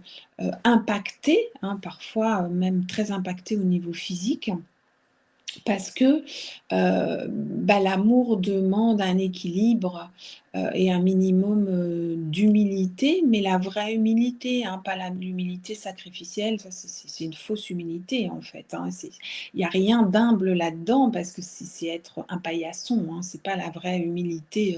S2: impactés, hein, parfois, même très impactés au niveau physique. Parce que, l'amour demande un équilibre, et un minimum, d'humilité, mais la vraie humilité, hein, pas l'humilité sacrificielle, ça c'est une fausse humilité en fait, hein. Il y a rien d'humble là-dedans parce que c'est être un paillasson, hein, c'est pas la vraie humilité,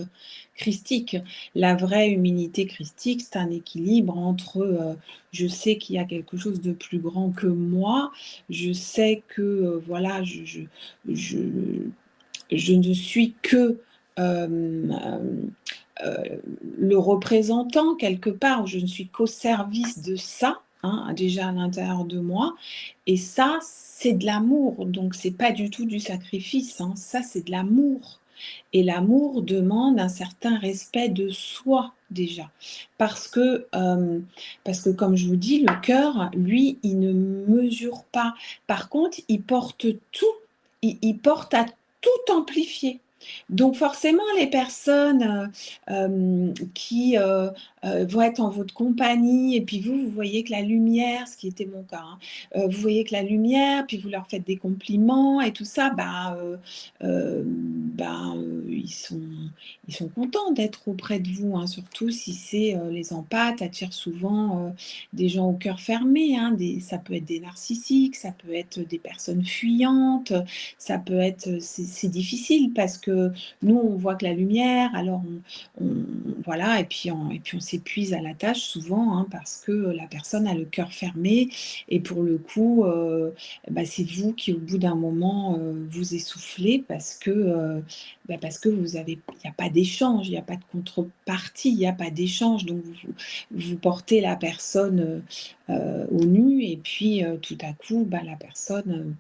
S2: christique. La vraie humilité christique, c'est un équilibre entre, je sais qu'il y a quelque chose de plus grand que moi, je sais que, voilà, je je ne suis que, le représentant quelque part, je ne suis qu'au service de ça, hein, déjà à l'intérieur de moi et ça, c'est de l'amour, donc c'est pas du tout du sacrifice, hein, ça c'est de l'amour et l'amour demande un certain respect de soi déjà. Parce que comme je vous dis, le cœur, lui, il ne mesure pas. Par contre, il porte tout, il porte à tout amplifier. Donc forcément, les personnes, qui, vont être en votre compagnie et puis vous voyez que la lumière, ce qui était mon cas, hein, vous voyez que la lumière, puis vous leur faites des compliments et tout ça, ils sont contents d'être auprès de vous, hein, surtout si c'est, les empathes attirent souvent, des gens au cœur fermé, hein, ça peut être des narcissiques, ça peut être des personnes fuyantes, ça peut être, c'est difficile parce que nous, on voit que la lumière, alors voilà et puis on s'épuise à la tâche souvent, hein, parce que la personne a le cœur fermé et pour le coup, c'est vous qui, au bout d'un moment, vous essoufflez parce que il y a pas d'échange, il y a pas de contrepartie, il y a pas d'échange donc vous portez la personne, au nu et puis, tout à coup, la personne,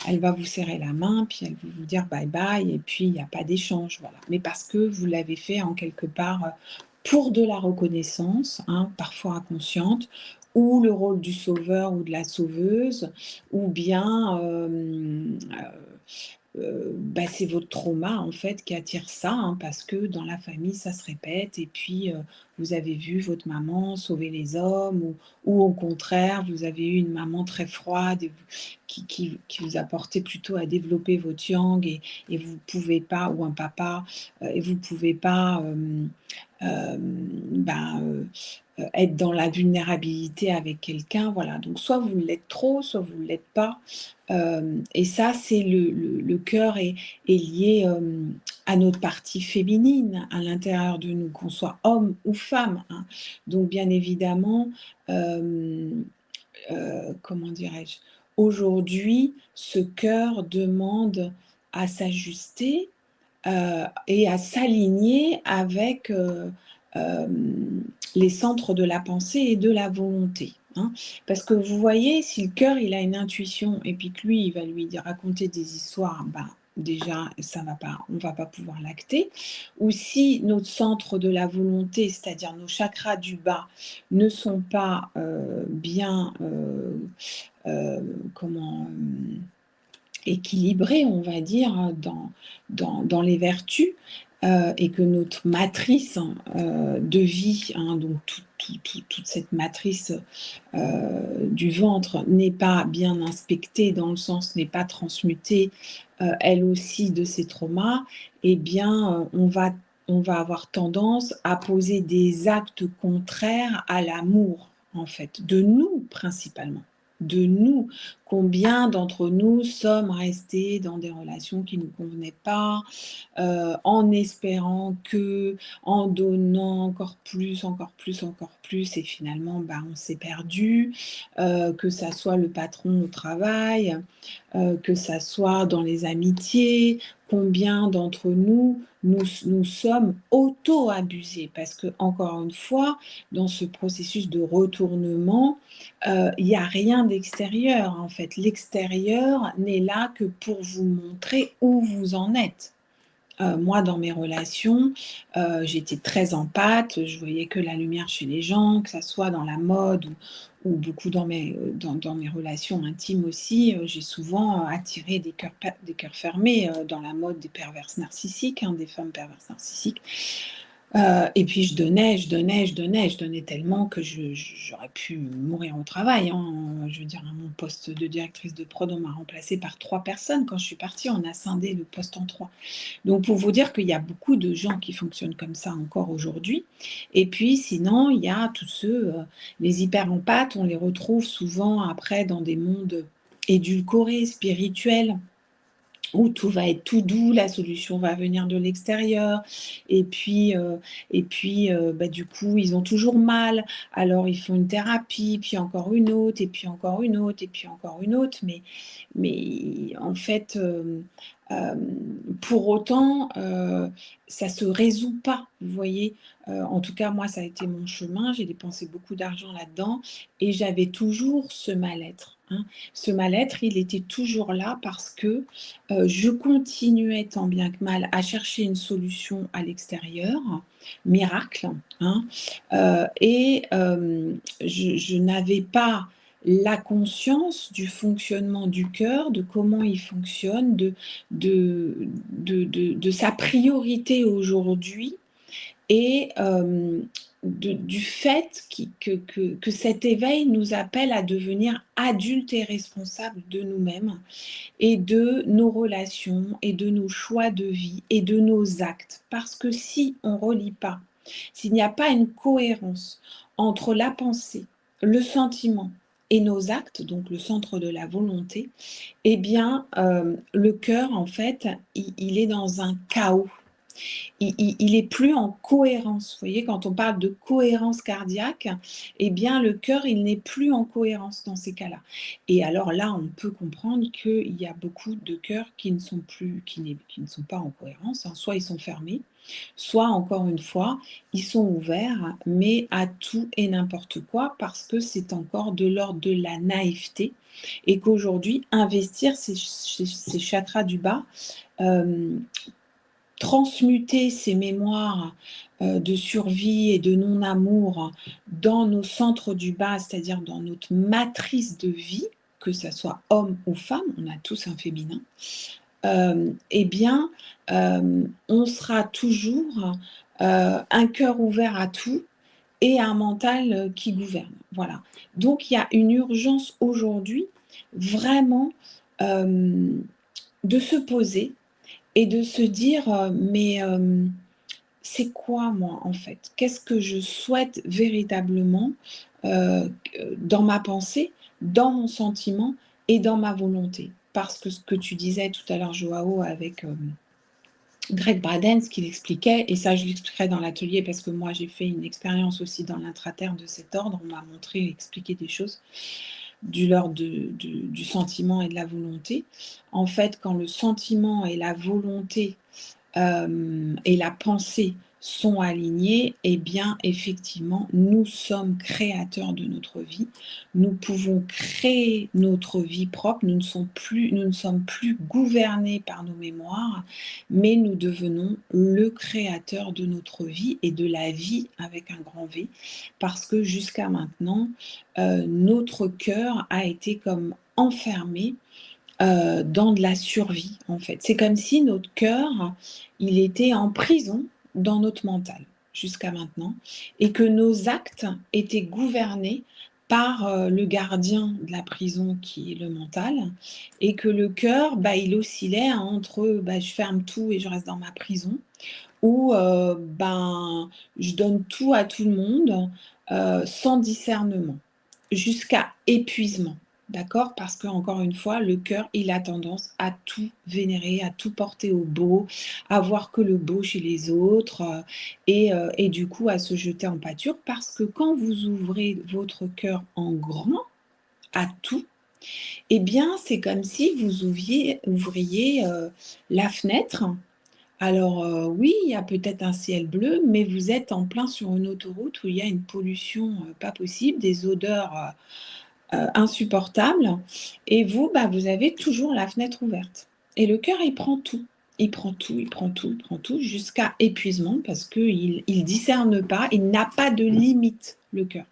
S2: elle va vous serrer la main, puis elle va vous dire bye bye et puis il y a pas d'échange, voilà. Mais parce que vous l'avez fait en quelque part, pour de la reconnaissance, hein, parfois inconsciente, ou le rôle du sauveur ou de la sauveuse, ou bien, c'est votre trauma en fait qui attire ça, hein, parce que dans la famille ça se répète et puis, vous avez vu votre maman sauver les hommes ou au contraire vous avez eu une maman très froide et qui vous a porté plutôt à développer votre yang et vous pouvez pas ou un papa, et vous pouvez pas, être dans la vulnérabilité avec quelqu'un, voilà. Donc soit vous l'êtes trop, soit vous ne l'êtes pas, et ça, c'est le cœur est lié, à notre partie féminine, à l'intérieur de nous, qu'on soit homme ou femme, hein. Donc bien évidemment, comment dirais-je? Aujourd'hui, ce cœur demande à s'ajuster, et à s'aligner avec, les centres de la pensée et de la volonté, hein. Parce que vous voyez, si le cœur, il a une intuition et puis que lui, il va lui raconter des histoires, déjà ça va pas on va pas pouvoir l'acter. Ou si notre centre de la volonté, c'est-à-dire nos chakras du bas, ne sont pas, bien, comment, équilibré, on va dire, hein, dans les vertus, et que notre matrice, hein, de vie, hein, donc toute cette matrice, du ventre n'est pas bien inspectée, dans le sens n'est pas transmutée, elle aussi de ses traumas, eh bien, on va avoir tendance à poser des actes contraires à l'amour, en fait, de nous principalement, de nous. Combien d'entre nous sommes restés dans des relations qui ne nous convenaient pas, en espérant que, en donnant encore plus, encore plus, encore plus et finalement, on s'est perdu, que ça soit le patron au travail, que ça soit dans les amitiés, combien d'entre nous sommes auto-abusés. Parce que, encore une fois, dans ce processus de retournement, il n'y a rien d'extérieur, en fait. L'extérieur n'est là que pour vous montrer où vous en êtes. Moi, dans mes relations, j'étais très empathe, je voyais que la lumière chez les gens, que ça soit dans la mode ou beaucoup dans mes relations intimes aussi. J'ai souvent attiré des cœurs fermés, dans la mode des perverses narcissiques, hein, des femmes perverses narcissiques. Et puis je donnais tellement que j'aurais pu mourir au travail, hein. Je veux dire, à mon poste de directrice de prod, on m'a remplacée par 3 personnes. Quand je suis partie, on a scindé le poste en 3. Donc pour vous dire qu'il y a beaucoup de gens qui fonctionnent comme ça encore aujourd'hui. Et puis sinon, il y a tous ceux, les hyper empathes, on les retrouve souvent après dans des mondes édulcorés, spirituels, où tout va être tout doux, la solution va venir de l'extérieur et puis, du coup, ils ont toujours mal, alors ils font une thérapie, puis encore une autre et puis encore une autre et puis encore une autre, mais en fait, pour autant, ça se résout pas, vous voyez? En tout cas, moi, ça a été mon chemin, j'ai dépensé beaucoup d'argent là-dedans et j'avais toujours ce mal-être, hein. Ce mal-être, il était toujours là parce que, je continuais tant bien que mal à chercher une solution à l'extérieur, miracle, hein, je n'avais pas la conscience du fonctionnement du cœur, de comment il fonctionne, de sa priorité aujourd'hui et du fait que cet éveil nous appelle à devenir adultes et responsables de nous-mêmes et de nos relations et de nos choix de vie et de nos actes. Parce que si on ne relie pas, s'il n'y a pas une cohérence entre la pensée, le sentiment et nos actes, donc le centre de la volonté, eh bien, le cœur, en fait, il est dans un chaos. Il est plus en cohérence. Vous voyez, quand on parle de cohérence cardiaque, eh bien, le cœur, il n'est plus en cohérence dans ces cas-là. Et alors là, on peut comprendre qu'il y a beaucoup de cœurs qui ne sont pas en cohérence, hein. Soit ils sont fermés, soit, encore une fois, ils sont ouverts, mais à tout et n'importe quoi, parce que c'est encore de l'ordre de la naïveté et qu'aujourd'hui, investir ces chakras du bas, euh, transmuter ces mémoires de survie et de non-amour dans nos centres du bas, c'est-à-dire dans notre matrice de vie, que ça soit homme ou femme, on a tous un féminin, eh bien, on sera toujours un cœur ouvert à tout et un mental qui gouverne. Voilà. Donc, il y a une urgence aujourd'hui, vraiment, de se poser et de se dire, mais c'est quoi moi en fait? Qu'est-ce que je souhaite véritablement dans ma pensée, dans mon sentiment et dans ma volonté? Parce que ce que tu disais tout à l'heure, Joao, avec Greg Braden, ce qu'il expliquait, et ça je l'expliquerai dans l'atelier parce que moi j'ai fait une expérience aussi dans l'intraterre de cet ordre, on m'a montré et expliqué des choses du l'ordre du sentiment et de la volonté. En fait, quand le sentiment et la volonté et la pensée sont alignés, eh bien, effectivement, nous sommes créateurs de notre vie. Nous pouvons créer notre vie propre. Nous ne sommes plus gouvernés par nos mémoires, mais nous devenons le créateur de notre vie et de la vie avec un grand V, parce que jusqu'à maintenant, notre cœur a été comme enfermé dans de la survie, en fait. C'est comme si notre cœur, il était en prison dans notre mental, jusqu'à maintenant, et que nos actes étaient gouvernés par le gardien de la prison qui est le mental, et que le cœur, il oscillait entre je ferme tout et je reste dans ma prison, ou je donne tout à tout le monde sans discernement, jusqu'à épuisement. D'accord? Parce que encore une fois, le cœur, il a tendance à tout vénérer, à tout porter au beau, à voir que le beau chez les autres, et du coup à se jeter en pâture. Parce que quand vous ouvrez votre cœur en grand à tout, Eh bien, c'est comme si vous ouvriez la fenêtre. Alors, oui, il y a peut-être un ciel bleu, mais vous êtes en plein sur une autoroute où il y a une pollution, pas possible, des odeurs, insupportables et vous, bah, vous avez toujours la fenêtre ouverte et le cœur, il prend tout. Il prend tout, il prend tout, il prend tout jusqu'à épuisement parce qu'il discerne pas, il n'a pas de limite, le cœur.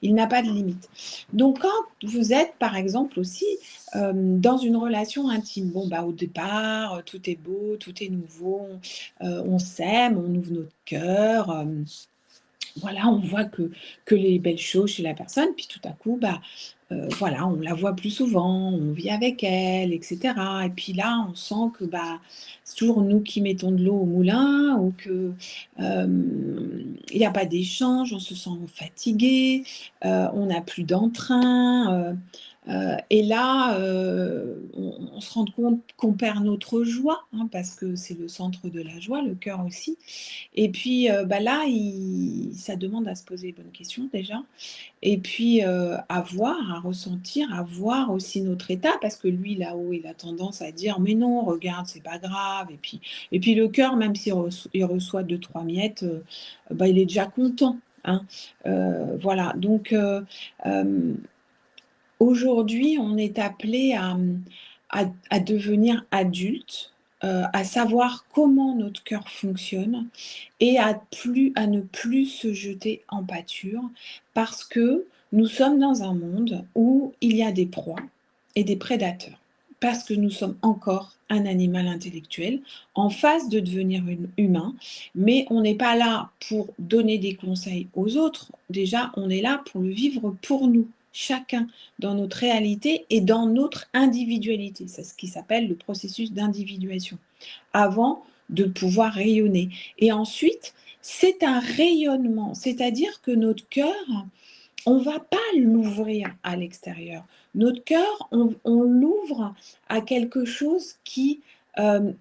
S2: Il n'a pas de limite. Donc quand vous êtes, par exemple, aussi, dans une relation intime, bon, bah, au départ, tout est beau, tout est nouveau, on s'aime, on ouvre notre cœur, voilà, on voit que les belles choses chez la personne, puis tout à coup, bah, voilà, on la voit plus souvent, on vit avec elle et cetera et puis là, on sent que, bah, c'est toujours nous qui mettons de l'eau au moulin ou que, il y a pas d'échange, on se sent fatigué, on n'a plus d'entrain, et là, on se rend compte qu'on perd notre joie, hein, parce que c'est le centre de la joie, le cœur aussi et puis, bah, là, ça demande à se poser les bonnes questions déjà et puis, à voir, à ressentir, à voir aussi notre état parce que lui, là-haut, il a tendance à dire: «Mais non, regarde, c'est pas grave» et puis le cœur, même s'il il reçoit 2-3 miettes, bah, il est déjà content, hein. Voilà donc hem aujourd'hui, on est appelé à devenir adulte, à savoir comment notre cœur fonctionne et à ne plus se jeter en pâture parce que nous sommes dans un monde où il y a des proies et des prédateurs. Parce que nous sommes encore un animal intellectuel en phase de devenir humain, mais on n'est pas là pour donner des conseils aux autres. Déjà, on est là pour le vivre pour nous, chacun, dans notre réalité et dans notre individualité. C'est ce qui s'appelle le processus d'individuation. Avant de pouvoir rayonner. Et ensuite, c'est un rayonnement, c'est-à-dire que notre cœur, on va pas l'ouvrir à l'extérieur. Notre cœur, on l'ouvre à quelque chose qui,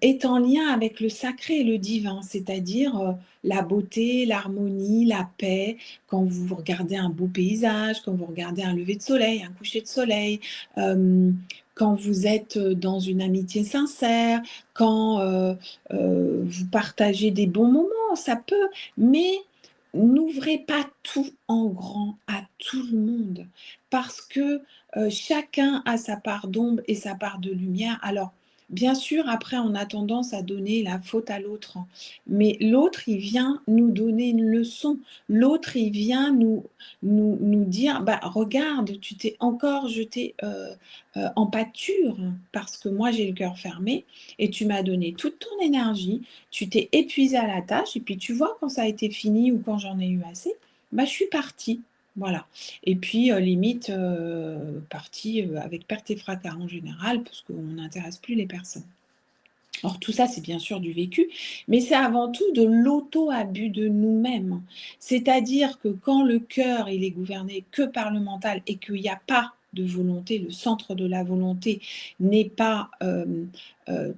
S2: est en lien avec le sacré et le divin, c'est-à-dire, la beauté, l'harmonie, la paix. Quand vous regardez un beau paysage, quand vous regardez un lever de soleil, un coucher de soleil, quand vous êtes, dans une amitié sincère, quand, vous partagez des bons moments, ça peut, mais n'ouvrez pas tout en grand à tout le monde parce que, chacun a sa part d'ombre et sa part de lumière. Alors, bien sûr, après, on a tendance à donner la faute à l'autre, hein, mais l'autre, il vient nous donner une leçon. L'autre, il vient nous dire: «Bah, regarde, tu t'es encore jeté, en pâture parce que moi, j'ai le cœur fermé et tu m'as donné toute ton énergie, tu t'es épuisé à la tâche et puis tu vois quand ça a été fini ou quand j'en ai eu assez, bah, je suis partie. Voilà et puis, limite, partie, avec perte et fracas en général parce qu'on n'intéresse plus les personnes. Or tout ça, c'est bien sûr du vécu, mais c'est avant tout de l'auto-abus de nous-mêmes. C'est-à-dire que quand le cœur, il est gouverné que par le mental et qu'il y a pas de volonté, le centre de la volonté n'est pas,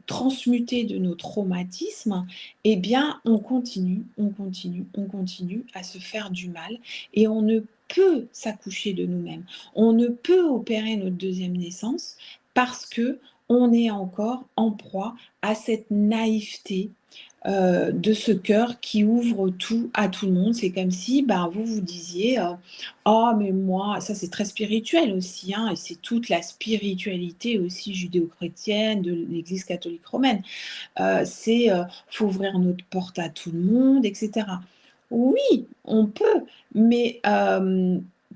S2: transmuté de nos traumatismes, eh bien on continue, on continue, on continue à se faire du mal et on ne peut s'accoucher de nous-mêmes. On ne peut opérer notre deuxième naissance parce que on est encore en proie à cette naïveté, de ce cœur qui ouvre tout à tout le monde. C'est comme si, ben, vous vous disiez, «Oh mais moi» ça c'est très spirituel aussi, hein, et c'est toute la spiritualité aussi judéo-chrétienne de l'Église catholique romaine. C'est, faut ouvrir notre porte à tout le monde et cetera. Oui, on peut, mais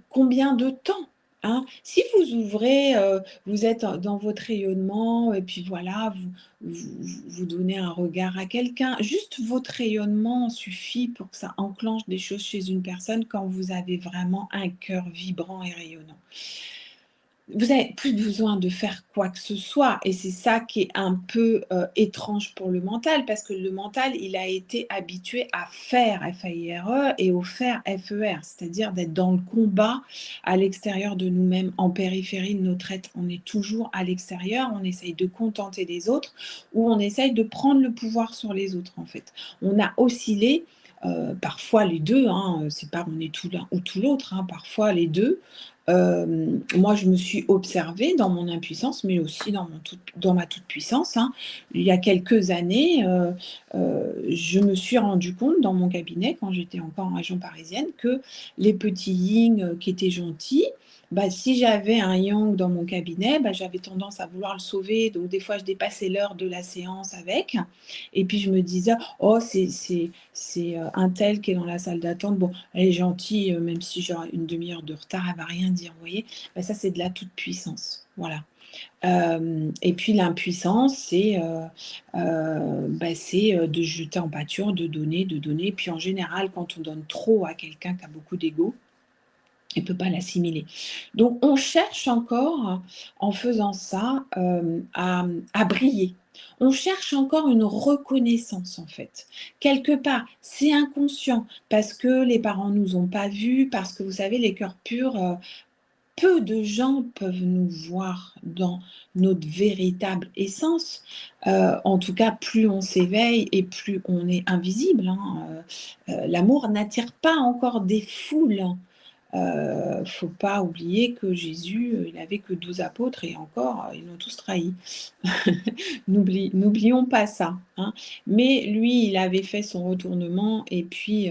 S2: combien de temps? Hein? Si vous ouvrez, vous êtes dans votre rayonnement et puis voilà, vous donnez un regard à quelqu'un. Juste votre rayonnement suffit pour que ça enclenche des choses chez une personne quand vous avez vraiment un cœur vibrant et rayonnant. Vous n'avez plus besoin de faire quoi que ce soit et c'est ça qui est un peu, étrange pour le mental parce que le mental, il a été habitué à faire, F-A-I-R-E et au faire, F-E-R, c'est-à-dire d'être dans le combat à l'extérieur de nous-mêmes, en périphérie de notre être. On est toujours à l'extérieur, on essaye de contenter les autres ou on essaye de prendre le pouvoir sur les autres, en fait. On a oscillé, parfois les 2, hein, c'est pas on est tout l'un ou tout l'autre, hein, parfois les 2. moi, je me suis observée dans mon impuissance, mais aussi dans ma toute-puissance, hein. Il y a quelques années, je me suis rendu compte dans mon cabinet, quand j'étais encore en région parisienne, que les petits yings qui étaient gentils, bah, si j'avais un yang dans mon cabinet, bah, j'avais tendance à vouloir le sauver. Donc, des fois, je dépassais l'heure de la séance avec. Et puis, je me disais, oh, c'est un tel qui est dans la salle d'attente. Bon, elle est gentille, même si j'ai une demi-heure de retard, elle va rien dire. Vous voyez, bah, ça, c'est de la toute-puissance. Voilà. Et puis l'impuissance, c'est de jeter en pâture, de donner, de donner. Puis en général, quand on donne trop à quelqu'un qui a beaucoup d'ego, il ne peut pas l'assimiler. Donc on cherche encore, en faisant ça, à briller. On cherche encore une reconnaissance, en fait. Quelque part, c'est inconscient, parce que les parents ne nous ont pas vus, parce que vous savez, les cœurs purs, peu de gens peuvent nous voir dans notre véritable essence. En tout cas, plus on s'éveille et plus on est invisible, hein. L'amour n'attire pas encore des foules. Faut pas oublier que Jésus, il avait que 12 apôtres et encore, ils l'ont tous trahi. N'oublions pas ça, hein. Mais lui, il avait fait son retournement et puis,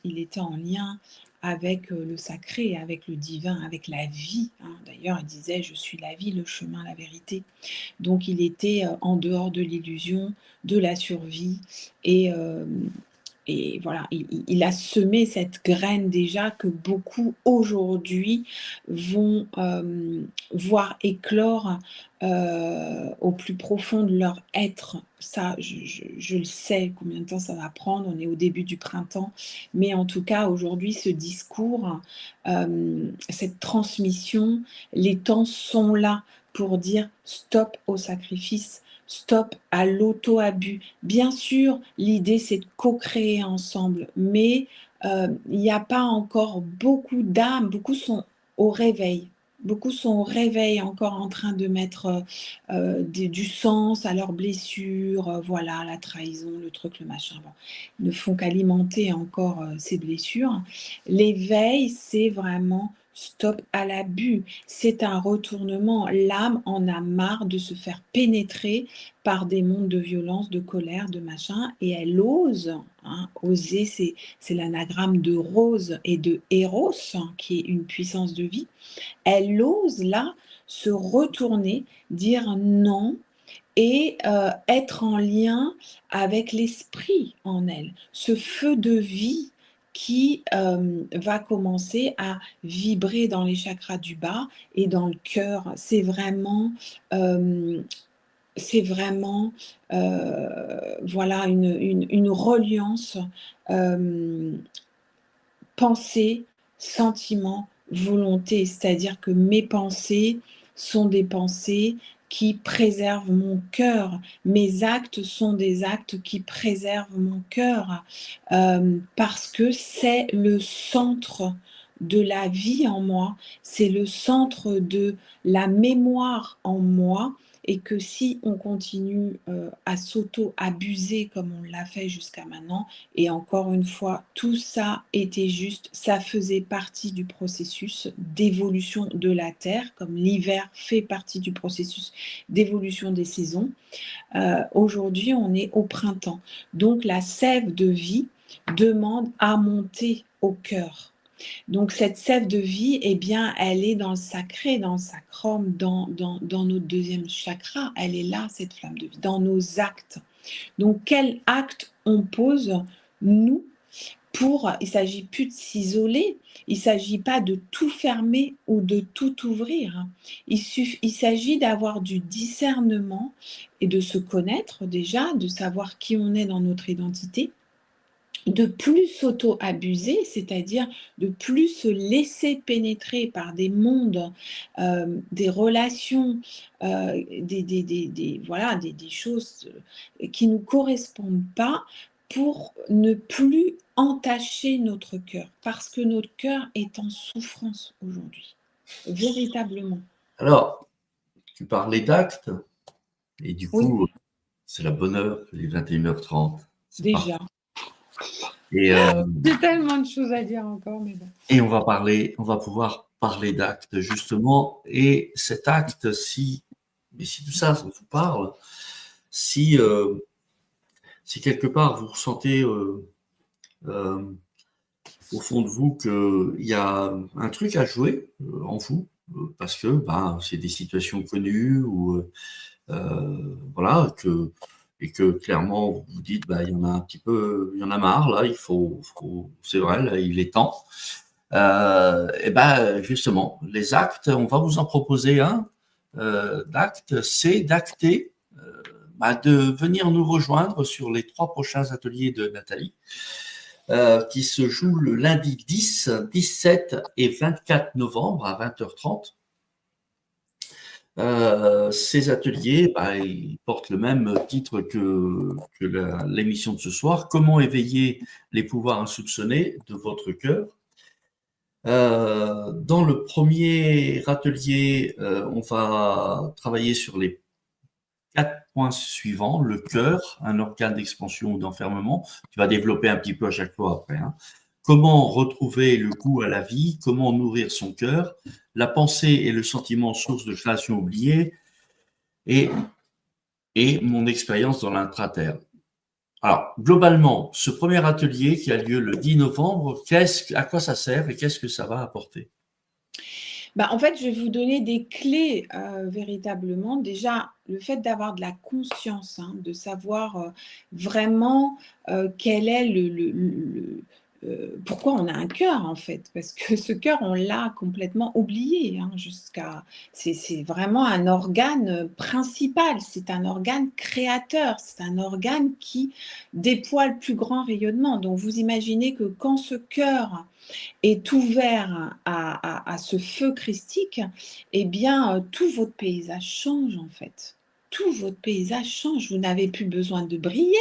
S2: il était en lien avec, le sacré, avec le divin, avec la vie, hein. D'ailleurs, il disait: «Je suis la vie, le chemin, la vérité». Donc il était, en dehors de l'illusion, de la survie et voilà, il a semé cette graine déjà que beaucoup aujourd'hui vont, voir éclore, au plus profond de leur être. Ça, je le sais, combien de temps ça va prendre, on est au début du printemps, mais en tout cas aujourd'hui ce discours, cette transmission, les temps sont là pour dire: «Stop au sacrifice, stop à l'auto-abus». Bien sûr, l'idée, c'est de co-créer ensemble, mais il n'y a pas encore beaucoup d'âmes, beaucoup sont au réveil. Beaucoup sont au réveil, encore en train de mettre, du sens à leurs blessures, voilà, la trahison, le truc, le machin, bon. Ils ne font qu'alimenter encore, ces blessures. L'éveil, c'est vraiment stop à l'abus. C'est un retournement. L'âme en a marre de se faire pénétrer par des mondes de violence, de colère, de machin, et elle ose, hein, oser, c'est l'anagramme de rose et de Eros, hein, qui est une puissance de vie. Elle ose là se retourner, dire non et être en lien avec l'esprit en elle. Ce feu de vie qui, va commencer à vibrer dans les chakras du bas et dans le cœur. Hem, c'est vraiment, voilà une reliance, hem pensée, sentiment, volonté. C'est-à-dire que mes pensées sont des pensées qui préservent mon cœur. Mes actes sont des actes qui préservent mon cœur, parce que c'est le centre de la vie en moi, c'est le centre de la mémoire en moi et que si on continue, à s'auto-abuser comme on l'a fait jusqu'à maintenant, et encore une fois, tout ça était juste, ça faisait partie du processus d'évolution de la Terre, comme l'hiver fait partie du processus d'évolution des saisons. Aujourd'hui, on est au printemps. Donc la sève de vie demande à monter au cœur. Donc cette sève de vie, eh bien, elle est dans le sacré, dans le sacrum, dans notre deuxième chakra. Elle est là, cette flamme de vie, dans nos actes. Donc, quel acte on pose, nous, il ne s'agit plus de s'isoler, il ne s'agit pas de tout fermer ou de tout ouvrir. Il s'agit d'avoir du discernement et de se connaître déjà, de savoir qui on est dans notre identité, de plus s'auto-abuser, c'est-à-dire de plus se laisser pénétrer par des mondes, des relations, voilà, des choses qui ne nous correspondent pas pour ne plus entacher notre cœur, parce que notre cœur est en souffrance aujourd'hui, véritablement.
S1: Alors, tu parlais d'actes, et du
S2: Oui,
S1: coup, c'est la bonne heure, il est 21h30. C'est parfait.
S2: déjà.
S1: Et,
S2: J'ai tellement de choses à dire encore, mais bon.
S1: et on va pouvoir parler d'acte, justement. Et cet acte, si tout ça vous parle, si quelque part vous ressentez au fond de vous qu'il y a un truc à jouer en vous, parce que c'est des situations connues ou voilà, et que clairement vous vous dites il y en a un petit peu, il y en a marre là, c'est vrai, là il est temps. Et justement, les actes, on va vous en proposer un d'acte, c'est d'acter, de venir nous rejoindre sur les 3 prochains ateliers de Nathalie, qui se jouent le lundi 10, 17 et 24 novembre à 20h30. Ces ateliers, ils portent le même titre que l'émission de ce soir, comment éveiller les pouvoirs insoupçonnés de votre cœur. Dans le premier atelier, on va travailler sur les 4 points suivants. Le cœur, un organe d'expansion ou d'enfermement. Tu vas développer un petit peu à chaque fois après. Comment retrouver le goût à la vie? Comment nourrir son cœur? La pensée et le sentiment source de création oubliée. Et mon expérience dans l'intraterre. Alors, globalement, ce premier atelier qui a lieu le 10 novembre, à quoi ça sert et qu'est-ce que ça va apporter?
S2: En fait, je vais vous donner des clés véritablement. Déjà, le fait d'avoir de la conscience, de savoir vraiment quel est pourquoi on a un cœur en fait, parce que ce cœur, on l'a complètement oublié c'est vraiment un organe principal, c'est un organe créateur, c'est un organe qui déploie le plus grand rayonnement. Donc, vous imaginez que quand ce cœur est ouvert à ce feu christique, eh bien, tout votre paysage change en fait. Tout votre paysage change. Vous n'avez plus besoin de briller.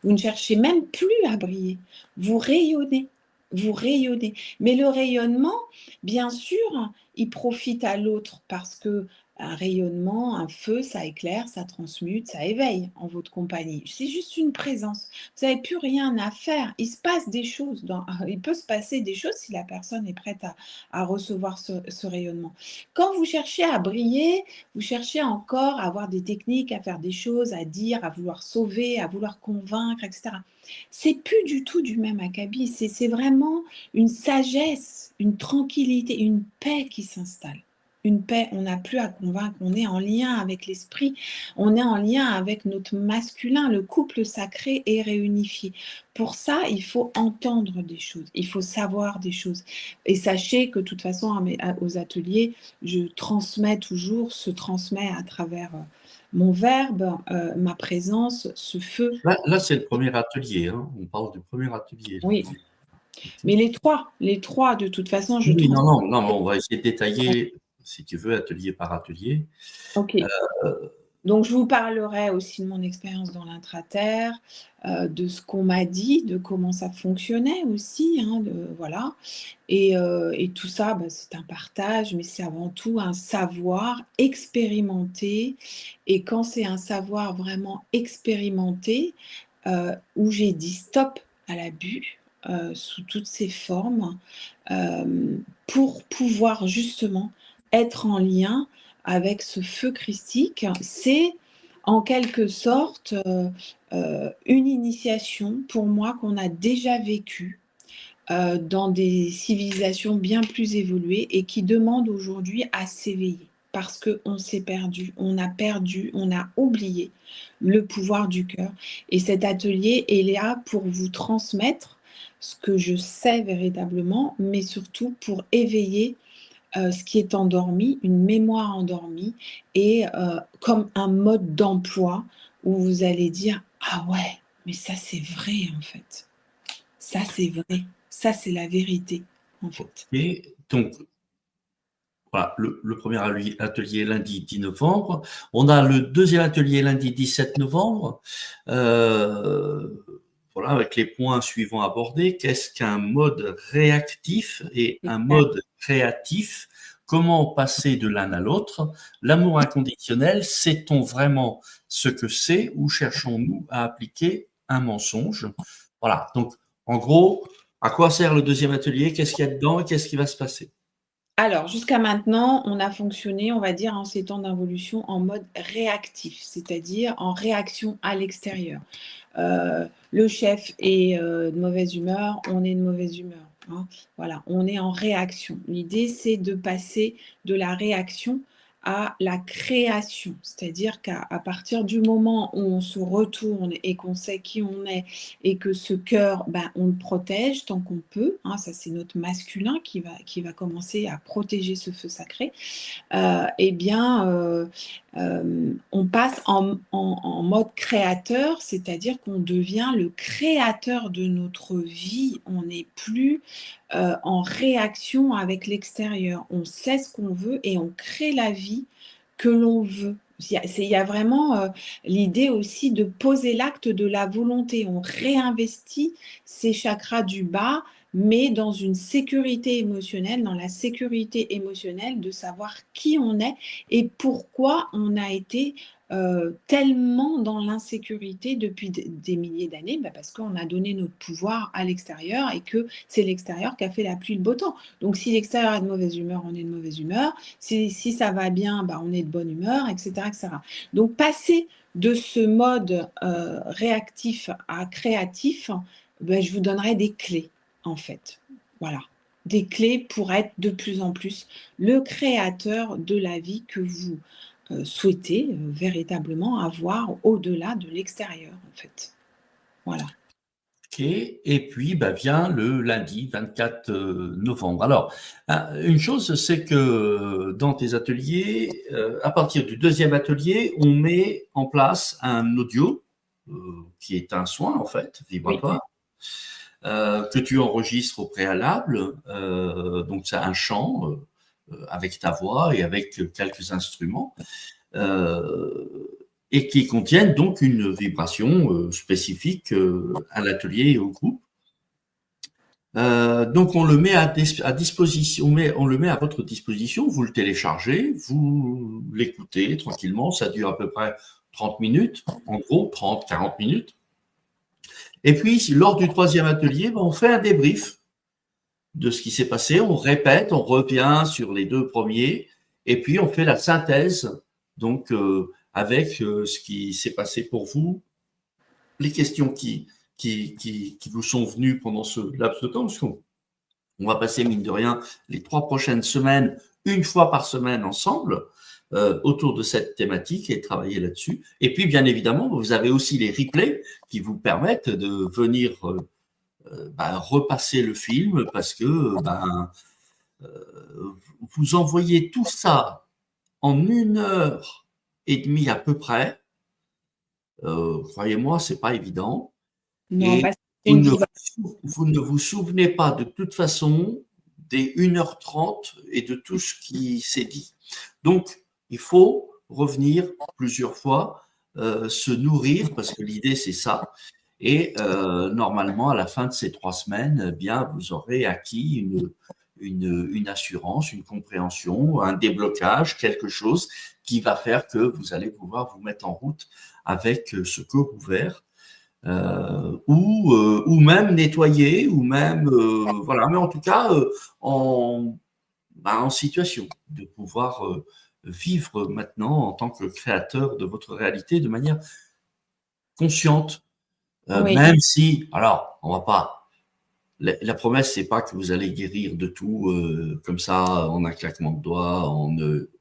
S2: Vous ne cherchez même plus à briller. Vous rayonnez. Vous rayonnez. Mais le rayonnement, bien sûr, il profite à l'autre parce que un rayonnement, un feu, ça éclaire, ça transmute, ça éveille en votre compagnie. C'est juste une présence. Vous n'avez plus rien à faire. Il se passe des choses. Il peut se passer des choses si la personne est prête à recevoir ce rayonnement. Quand vous cherchez à briller, vous cherchez encore à avoir des techniques, à faire des choses, à dire, à vouloir sauver, à vouloir convaincre, etc. C'est plus du tout du même acabit. C'est vraiment une sagesse, une tranquillité, une paix qui s'installe. Une paix, on n'a plus à convaincre, on est en lien avec l'esprit, on est en lien avec notre masculin, le couple sacré est réunifié. Pour ça, il faut entendre des choses, il faut savoir des choses. Et sachez que de toute façon, aux ateliers, je transmets toujours, se transmet à travers mon verbe, ma présence, ce feu.
S1: Là c'est le premier atelier, on parle du premier atelier. Là.
S2: Oui, mais les trois, de toute façon, je
S1: Oui,
S2: transmets.
S1: non, on va essayer de détailler, si tu veux, atelier par atelier.
S2: Ok. Donc, je vous parlerai aussi de mon expérience dans l'intraterre, de ce qu'on m'a dit, de comment ça fonctionnait aussi, voilà. Et tout ça, c'est un partage, mais c'est avant tout un savoir expérimenté. Et quand c'est un savoir vraiment expérimenté, où j'ai dit stop à l'abus, sous toutes ses formes, pour pouvoir justement être en lien avec ce feu christique, c'est en quelque sorte une initiation pour moi qu'on a déjà vécue dans des civilisations bien plus évoluées et qui demande aujourd'hui à s'éveiller parce qu'on s'est perdu, on a oublié le pouvoir du cœur. Et cet atelier est là pour vous transmettre ce que je sais véritablement, mais surtout pour éveiller ce qui est endormi, une mémoire endormie, et comme un mode d'emploi où vous allez dire « Ah ouais, mais ça c'est vrai en fait. Ça c'est vrai. Ça c'est la vérité en fait. »
S1: Et donc, voilà, le premier atelier lundi 10 novembre. On a le deuxième atelier lundi 17 novembre. Voilà, avec les points suivants abordés. Qu'est-ce qu'un mode réactif et un mode créatif? Comment passer de l'un à l'autre? L'amour inconditionnel, sait-on vraiment ce que c'est ou cherchons-nous à appliquer un mensonge? Voilà, donc en gros, à quoi sert le deuxième atelier? Qu'est-ce qu'il y a dedans et qu'est-ce qui va se passer?
S2: Alors, jusqu'à maintenant, on a fonctionné, on va dire, en ces temps d'involution, en mode réactif, c'est-à-dire en réaction à l'extérieur. Le chef est de mauvaise humeur, on est de mauvaise humeur, hein. Voilà, on est en réaction. L'idée, c'est de passer de la réaction à la création. C'est-à-dire qu'à partir du moment où on se retourne et qu'on sait qui on est et que ce cœur, ben, on le protège tant qu'on peut, hein, ça c'est notre masculin qui va commencer à protéger ce feu sacré, eh bien, on passe en mode créateur, c'est-à-dire qu'on devient le créateur de notre vie. On n'est plus en réaction avec l'extérieur. On sait ce qu'on veut et on crée la vie que l'on veut. Il y a vraiment l'idée aussi de poser l'acte de la volonté. On réinvestit ces chakras du bas, mais dans une sécurité émotionnelle, dans la sécurité émotionnelle de savoir qui on est et pourquoi on a été tellement dans l'insécurité depuis des milliers d'années, bah parce qu'on a donné notre pouvoir à l'extérieur et que c'est l'extérieur qui a fait la pluie, le beau temps. Donc si l'extérieur est de mauvaise humeur, on est de mauvaise humeur. Si ça va bien, bah, on est de bonne humeur, etc., etc. Donc passer de ce mode réactif à créatif, bah, je vous donnerai des clés en fait. Voilà, des clés pour être de plus en plus le créateur de la vie que vous souhaitez véritablement avoir au-delà de l'extérieur, en fait. Voilà.
S1: Ok. Et puis, bah, vient le lundi 24 novembre. Alors, une chose, c'est que dans tes ateliers, à partir du deuxième atelier, on met en place un audio qui est un soin, en fait,
S2: Oui,
S1: vibratoire, que tu enregistres au préalable. Donc, c'est un chant avec ta voix et avec quelques instruments. Et qui contiennent donc une vibration spécifique à l'atelier et au groupe. Donc on le met à disposition, on le met à votre disposition, vous le téléchargez, vous l'écoutez tranquillement, ça dure à peu près 30 minutes, en gros 30-40 minutes. Et puis lors du troisième atelier, on fait un débrief de ce qui s'est passé, on répète, on revient sur les deux premiers, et puis on fait la synthèse donc avec ce qui s'est passé pour vous, les questions qui vous sont venues pendant ce laps de temps, parce qu'on va passer, mine de rien, les 3 prochaines semaines, une fois par semaine ensemble, autour de cette thématique et travailler là-dessus. Et puis, bien évidemment, vous avez aussi les replays qui vous permettent de venir repasser le film parce que vous envoyez tout ça en 1h30 à peu près. Croyez-moi, c'est pas évident.
S2: non,
S1: Et
S2: parce qu'on dit,
S1: vous ne vous souvenez pas de toute façon des 1h30 et de tout ce qui s'est dit. Donc, il faut revenir plusieurs fois, se nourrir, parce que l'idée, c'est ça. Et normalement, à la fin de ces 3 semaines, eh bien, vous aurez acquis une assurance, une compréhension, un déblocage, quelque chose qui va faire que vous allez pouvoir vous mettre en route avec ce cœur ouvert. Ou même nettoyer, ou même voilà, mais en tout cas en situation de pouvoir vivre maintenant en tant que créateur de votre réalité de manière consciente,
S2: oui,
S1: même si, alors, on va pas, la promesse, c'est pas que vous allez guérir de tout comme ça en un claquement de doigts,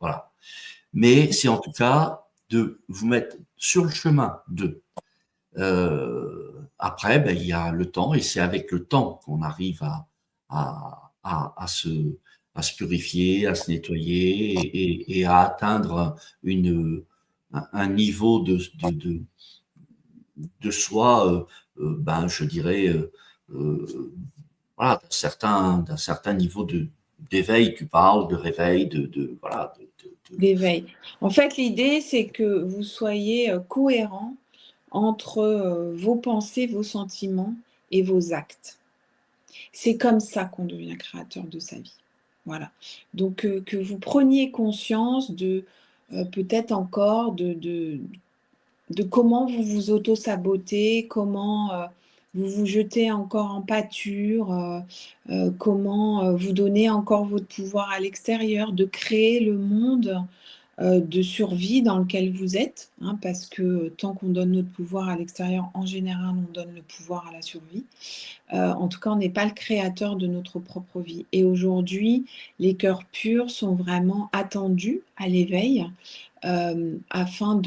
S1: voilà, mais c'est en tout cas de vous mettre sur le chemin de après, ben, il y a le temps, et c'est avec le temps qu'on arrive à se purifier, à se nettoyer et à atteindre un niveau de soi, ben, je dirais, voilà, d'un certain niveau d'éveil. Tu parles de réveil, voilà,
S2: d'éveil. En fait, l'idée, c'est que vous soyez cohérent entre vos pensées, vos sentiments et vos actes. C'est comme ça qu'on devient créateur de sa vie. Voilà. Donc, que vous preniez conscience de peut-être encore de comment vous vous auto-sabotez, comment vous vous jetez encore en pâture, comment vous donnez encore votre pouvoir à l'extérieur, de créer le monde de survie dans lequel vous êtes, hein, parce que tant qu'on donne notre pouvoir à l'extérieur, en général, on donne le pouvoir à la survie. En tout cas, on n'est pas le créateur de notre propre vie. Et aujourd'hui, les cœurs purs sont vraiment attendus à l'éveil afin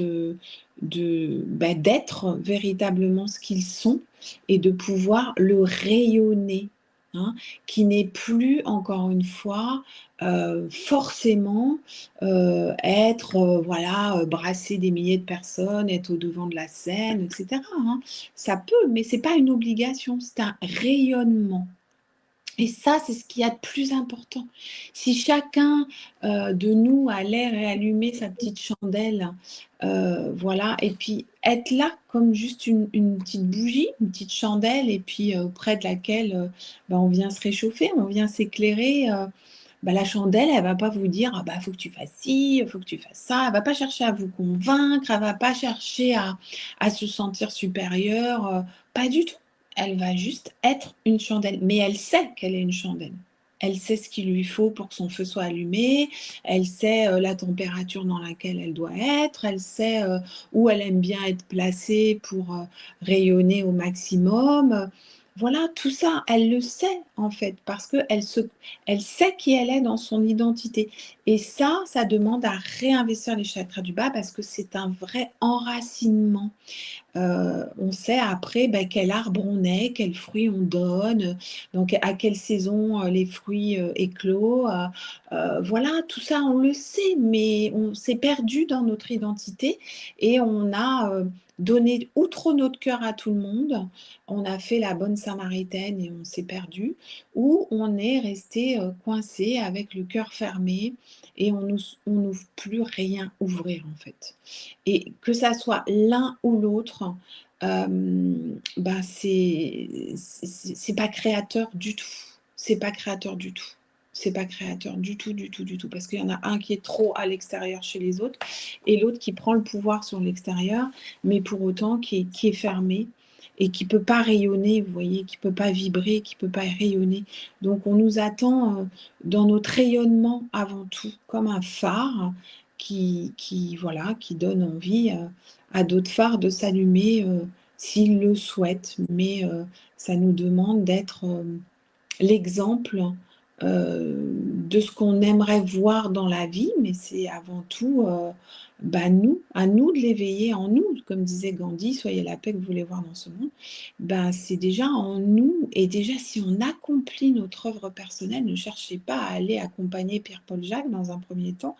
S2: d'être véritablement ce qu'ils sont et de pouvoir le rayonner, hein, qui n'est plus, encore une fois, forcément être, voilà, brasser des milliers de personnes, être au devant de la scène, etc., hein. Ça peut, mais c'est pas une obligation, c'est un rayonnement. Et ça, c'est ce qu'il y a de plus important. Si chacun de nous allait réallumer sa petite chandelle, voilà, et puis être là comme juste une petite bougie, une petite chandelle, et puis auprès de laquelle on vient se réchauffer, on vient s'éclairer. La chandelle, elle va pas vous dire: «Ah bah, faut que tu fasses ci, faut que tu fasses ça». Elle va pas chercher à vous convaincre, elle va pas chercher à se sentir supérieure, pas du tout. Elle va juste être une chandelle, mais elle sait qu'elle est une chandelle. Elle sait ce qu'il lui faut pour que son feu soit allumé, elle sait, la température dans laquelle elle doit être, elle sait, où elle aime bien être placée pour, rayonner au maximum, voilà, tout ça, elle le sait, en fait, parce qu'elle sait qui elle est dans son identité. Et ça demande à réinvestir les chakras du bas parce que c'est un vrai enracinement. On sait après, quel arbre on est, quels fruits on donne, donc à quelle saison, les fruits, éclosent, voilà, tout ça on le sait, mais on s'est perdu dans notre identité et on a, donné outre notre cœur à tout le monde. On a fait la bonne samaritaine et on s'est perdu ou on est resté, coincé avec le cœur fermé et on n'ose plus rien ouvrir, en fait. Et que ça soit l'un ou l'autre, c'est pas créateur du tout. C'est pas créateur du tout. C'est pas créateur du tout, du tout, du tout. Parce qu'il y en a un qui est trop à l'extérieur chez les autres et l'autre qui prend le pouvoir sur l'extérieur, mais pour autant qui est fermé et qui peut pas rayonner, vous voyez? Qui peut pas vibrer, qui peut pas rayonner. Donc on nous attend, dans notre rayonnement avant tout, comme un phare voilà, qui donne envie, à d'autres phares de s'allumer, s'ils le souhaitent. Mais, ça nous demande d'être, l'exemple, de ce qu'on aimerait voir dans la vie, mais c'est avant tout, nous, à nous de l'éveiller en nous. Comme disait Gandhi: «Soyez la paix que vous voulez voir dans ce monde». C'est déjà en nous et déjà si on accomplit notre œuvre personnelle, ne cherchez pas à aller accompagner Pierre-Paul Jacques dans un premier temps,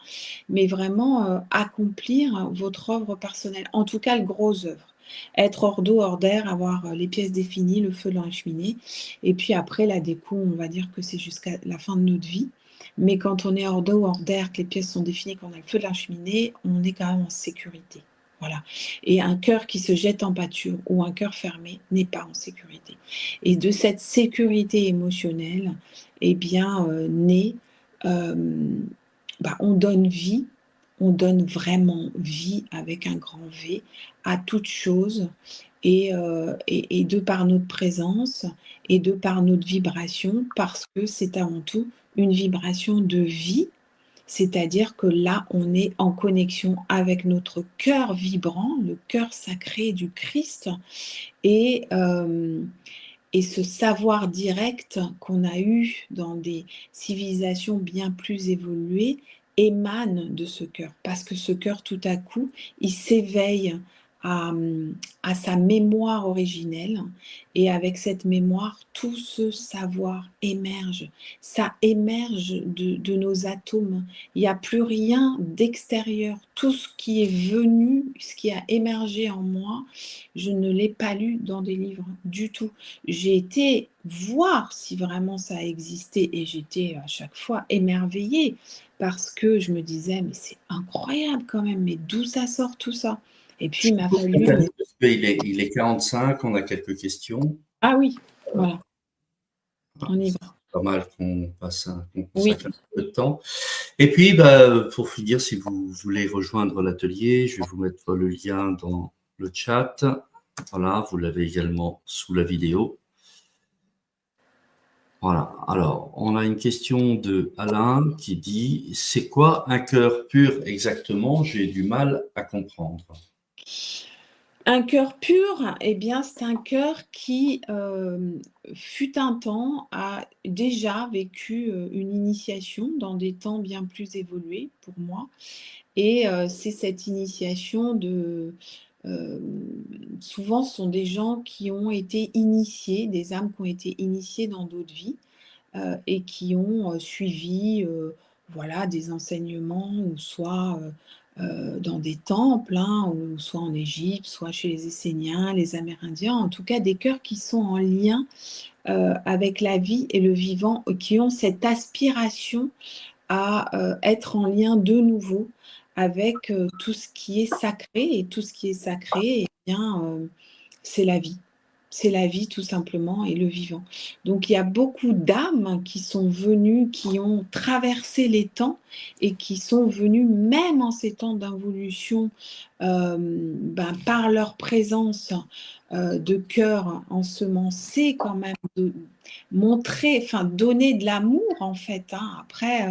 S2: mais vraiment, accomplir votre œuvre personnelle, en tout cas le gros œuvre. Être hors d'eau, hors d'air, avoir, les pièces définies, le feu dans la cheminée et puis après la déco, on va dire que c'est jusqu'à la fin de notre vie. Mais quand on est hors d'eau, hors d'air, que les pièces sont définies, qu'on a le feu de la cheminée, on est quand même en sécurité. Voilà. Et un cœur qui se jette en pâture ou un cœur fermé n'est pas en sécurité. Et de cette sécurité émotionnelle, eh bien, naît, on donne vie, on donne vraiment vie avec un grand V à toute chose et de par notre présence et de par notre vibration, parce que c'est avant tout une vibration de vie, c'est-à-dire que là, on est en connexion avec notre cœur vibrant, le cœur sacré du Christ et et ce savoir direct qu'on a eu dans des civilisations bien plus évoluées émane de ce cœur. Parce que ce cœur, tout à coup, il s'éveille à sa mémoire originelle et avec cette mémoire, tout ce savoir émerge. Ça émerge de nos atomes. Il n'y a plus rien d'extérieur. Tout ce qui est venu, ce qui a émergé en moi, je ne l'ai pas lu dans des livres du tout. J'ai été voir si vraiment ça existait et j'étais à chaque fois émerveillée parce que je me disais: «Mais c'est incroyable quand même, mais d'où ça sort tout ça?» Et puis
S1: Je
S2: il m'a
S1: coupe
S2: fallu
S1: l'interview parce qu'il est 45, on a quelques questions.
S2: ah oui, voilà, on y
S1: C'est
S2: va.
S1: pas mal qu'on
S2: Oui,
S1: consacre un peu de temps. Et puis, pour finir, si vous voulez rejoindre l'atelier, je vais vous mettre le lien dans le chat. Voilà, vous l'avez également sous la vidéo. Voilà. Alors, on a une question de Alain qui dit: c'est quoi un cœur pur exactement? J'ai du mal à comprendre.
S2: Un cœur pur, eh bien, c'est un cœur qui, fut un temps, a déjà vécu, une initiation dans des temps bien plus évolués pour moi et c'est cette initiation de souvent ce sont des gens qui ont été initiés, des âmes qui ont été initiées dans d'autres vies, et qui ont, suivi, voilà, des enseignements ou soit, dans des temples, hein, ou soit en Égypte, soit chez les Esséniens, les Amérindiens, en tout cas des cœurs qui sont en lien, avec la vie et le vivant, qui ont cette aspiration à, être en lien de nouveau avec, tout ce qui est sacré et tout ce qui est sacré, eh bien, c'est la vie. C'est la vie tout simplement et le vivant. Donc il y a beaucoup d'âmes qui sont venues, qui ont traversé les temps et qui sont venues même en ces temps d'involution, par leur présence, de cœur ensemencé quand même, de montrer, enfin donner de l'amour en fait, hein. Après,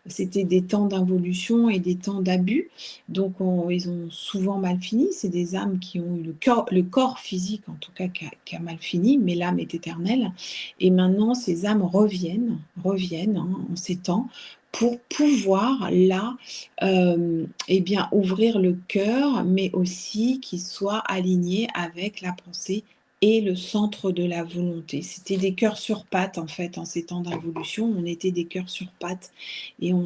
S2: c'était des temps d'involution et des temps d'abus, donc ils ont souvent mal fini. C'est des âmes qui ont eu le corps physique en tout cas qui a mal fini, mais l'âme est éternelle et maintenant ces âmes reviennent, hein, en ces temps pour pouvoir là, eh bien ouvrir le cœur, mais aussi qu'il soit aligné avec la pensée et le centre de la volonté. C'était des cœurs sur pattes en fait, en ces temps d'involution, on était des cœurs sur pattes et on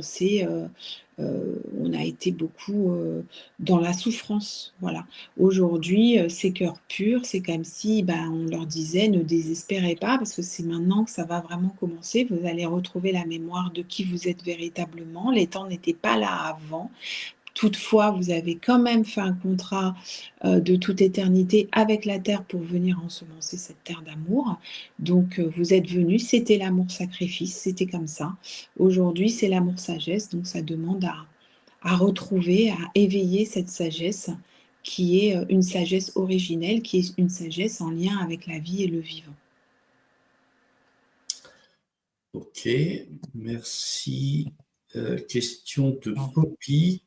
S2: a été beaucoup, dans la souffrance, voilà. Aujourd'hui, ces cœurs purs, c'est comme si, ben, on leur disait: «Ne désespérez pas parce que c'est maintenant que ça va vraiment commencer. Vous allez retrouver la mémoire de qui vous êtes véritablement. Les temps n'étaient pas là avant. Toutefois, vous avez quand même fait un contrat, de toute éternité avec la terre pour venir ensemencer cette terre d'amour. Donc, vous êtes venus, c'était l'amour sacrifice, c'était comme ça. Aujourd'hui, c'est l'amour sagesse, donc ça demande à retrouver, à éveiller cette sagesse qui est, une sagesse originelle, qui est une sagesse en lien avec la vie et le vivant.
S1: Ok, merci. Question de Poppy.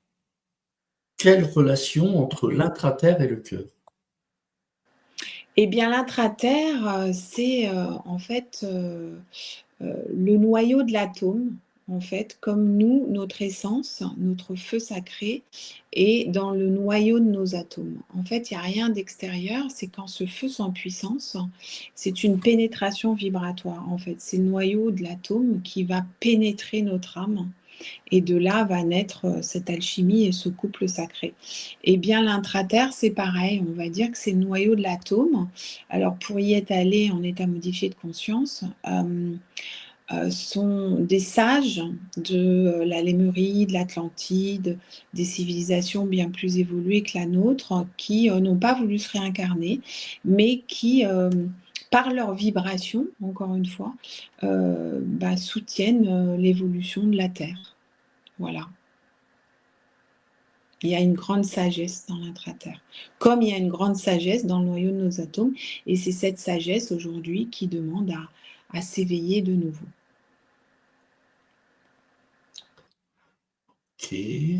S1: Quelle relation entre l'intraterre et le cœur?
S2: Eh bien, l'intraterre, c'est, en fait, le noyau de l'atome, en fait, comme nous, notre essence, notre feu sacré est dans le noyau de nos atomes. En fait, il y a rien d'extérieur, c'est quand ce feu sans puissance, c'est une pénétration vibratoire, en fait. C'est le noyau de l'atome qui va pénétrer notre âme et de là va naître, cette alchimie et ce couple sacré. Eh bien, l'intraterre, c'est pareil, on va dire que c'est le noyau de l'atome. Alors pour y être allé en état modifié de conscience, sont des sages de, la Lémurie, de l'Atlantide, des civilisations bien plus évoluées que la nôtre, qui, n'ont pas voulu se réincarner, mais qui, par leur vibration, encore une fois, soutiennent, l'évolution de la Terre. Voilà. Il y a une grande sagesse dans l'intraterre, comme il y a une grande sagesse dans le noyau de nos atomes et c'est cette sagesse aujourd'hui qui demande à s'éveiller de nouveau.
S1: Ok,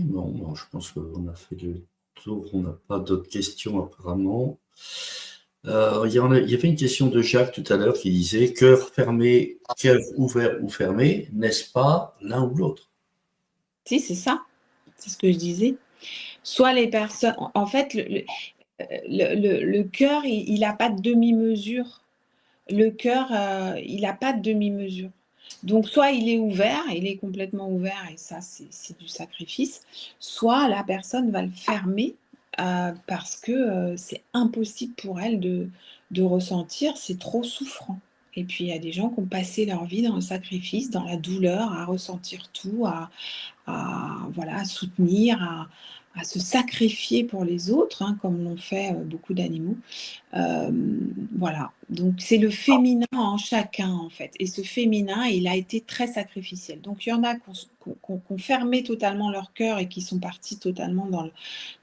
S1: bon, je pense qu'on a fait le tour, on n'a pas d'autres questions apparemment. Il y avait une question de Jacques tout à l'heure qui disait: cœur fermé, cœur ouvert ou fermé, n'est-ce pas l'un ou l'autre?
S2: Si, c'est ça, c'est ce que je disais. Soit les personnes en fait, le cœur, il n'a pas de demi-mesure. Le cœur, il n'a pas de demi-mesure. Donc soit il est ouvert, il est complètement ouvert et ça c'est du sacrifice, soit la personne va le fermer, parce que, c'est impossible pour elle de ressentir, c'est trop souffrant. Et puis il y a des gens qui ont passé leur vie dans le sacrifice, dans la douleur, à ressentir tout, à voilà, à soutenir, à se sacrifier pour les autres, hein, comme l'ont fait beaucoup d'animaux. Voilà, donc c'est le féminin en chacun, en fait. Et ce féminin, il a été très sacrificiel. Donc il y en a qui ont fermé totalement leur cœur et qui sont partis totalement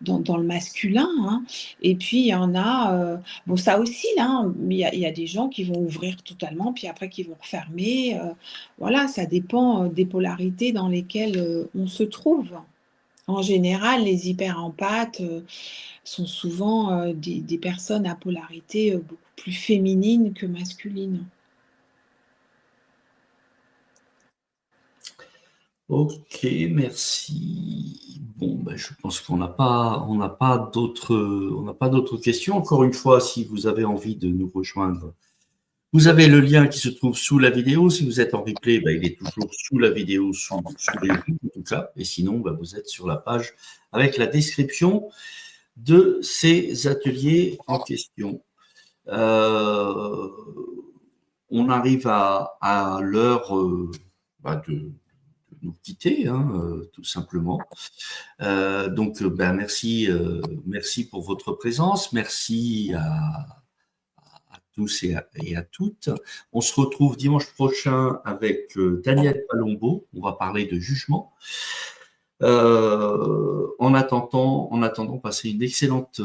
S2: dans le masculin, hein. Et puis il y en a, bon ça aussi là, hein, mais il y a des gens qui vont ouvrir totalement, puis après qui vont refermer. Voilà, ça dépend des polarités dans lesquelles on se trouve. En général, les hyperempathes sont souvent des personnes à polarité beaucoup plus féminine que masculine.
S1: Ok, merci. Bon, ben, je pense qu'on n'a pas d'autres questions. Encore une fois, si vous avez envie de nous rejoindre, vous avez le lien qui se trouve sous la vidéo. Si vous êtes en replay, ben, il est toujours sous la vidéo, sous les vues, en tout cas. Et sinon, ben, vous êtes sur la page avec la description de ces ateliers en question. On arrive à l'heure de nous quitter, hein, tout simplement. Donc, ben, merci pour votre présence. Merci à tous et à toutes. On se retrouve dimanche prochain avec Daniel Palombo. On va parler de jugement. En attendant, passez une excellente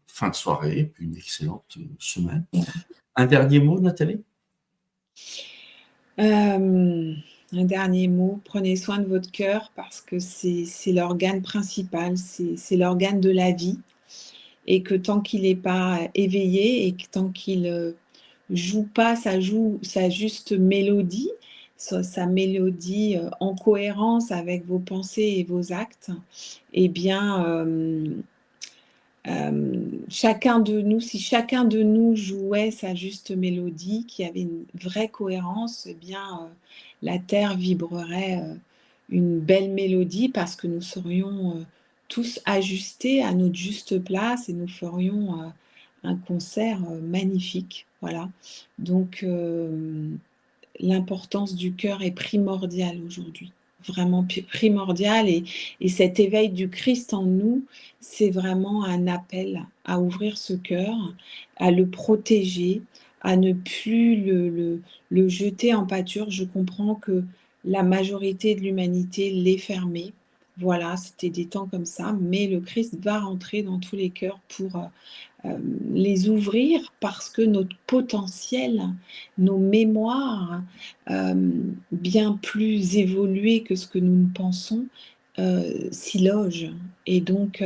S1: fin de soirée, puis une excellente semaine. Un dernier mot, Nathalie?
S2: Un dernier mot, prenez soin de votre cœur parce que c'est l'organe principal, c'est l'organe de la vie et que tant qu'il n'est pas éveillé et que tant qu'il joue pas sa juste mélodie, sa mélodie en cohérence avec vos pensées et vos actes, eh bien, chacun de nous, si chacun de nous jouait sa juste mélodie, qui avait une vraie cohérence, eh bien, la terre vibrerait une belle mélodie parce que nous serions tous ajustés à notre juste place et nous ferions un concert magnifique. Voilà. Donc, l'importance du cœur est primordiale aujourd'hui, vraiment primordiale. Et cet éveil du Christ en nous, c'est vraiment un appel à ouvrir ce cœur, à le protéger, à ne plus le jeter en pâture. Je comprends que la majorité de l'humanité l'est fermé. Voilà, c'était des temps comme ça, mais le Christ va rentrer dans tous les cœurs pour les ouvrir parce que notre potentiel, nos mémoires, bien plus évoluées que ce que nous ne pensons, s'y logent. Et donc,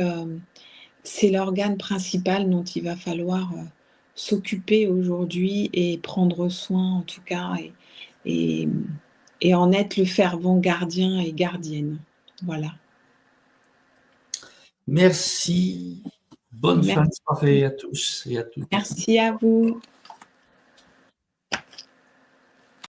S2: c'est l'organe principal dont il va falloir s'occuper aujourd'hui et prendre soin en tout cas et, et en être le fervent gardien et gardienne. Voilà.
S1: Merci. Bonne fin de
S2: Merci.
S1: soirée à tous et à toutes.
S2: Merci à vous.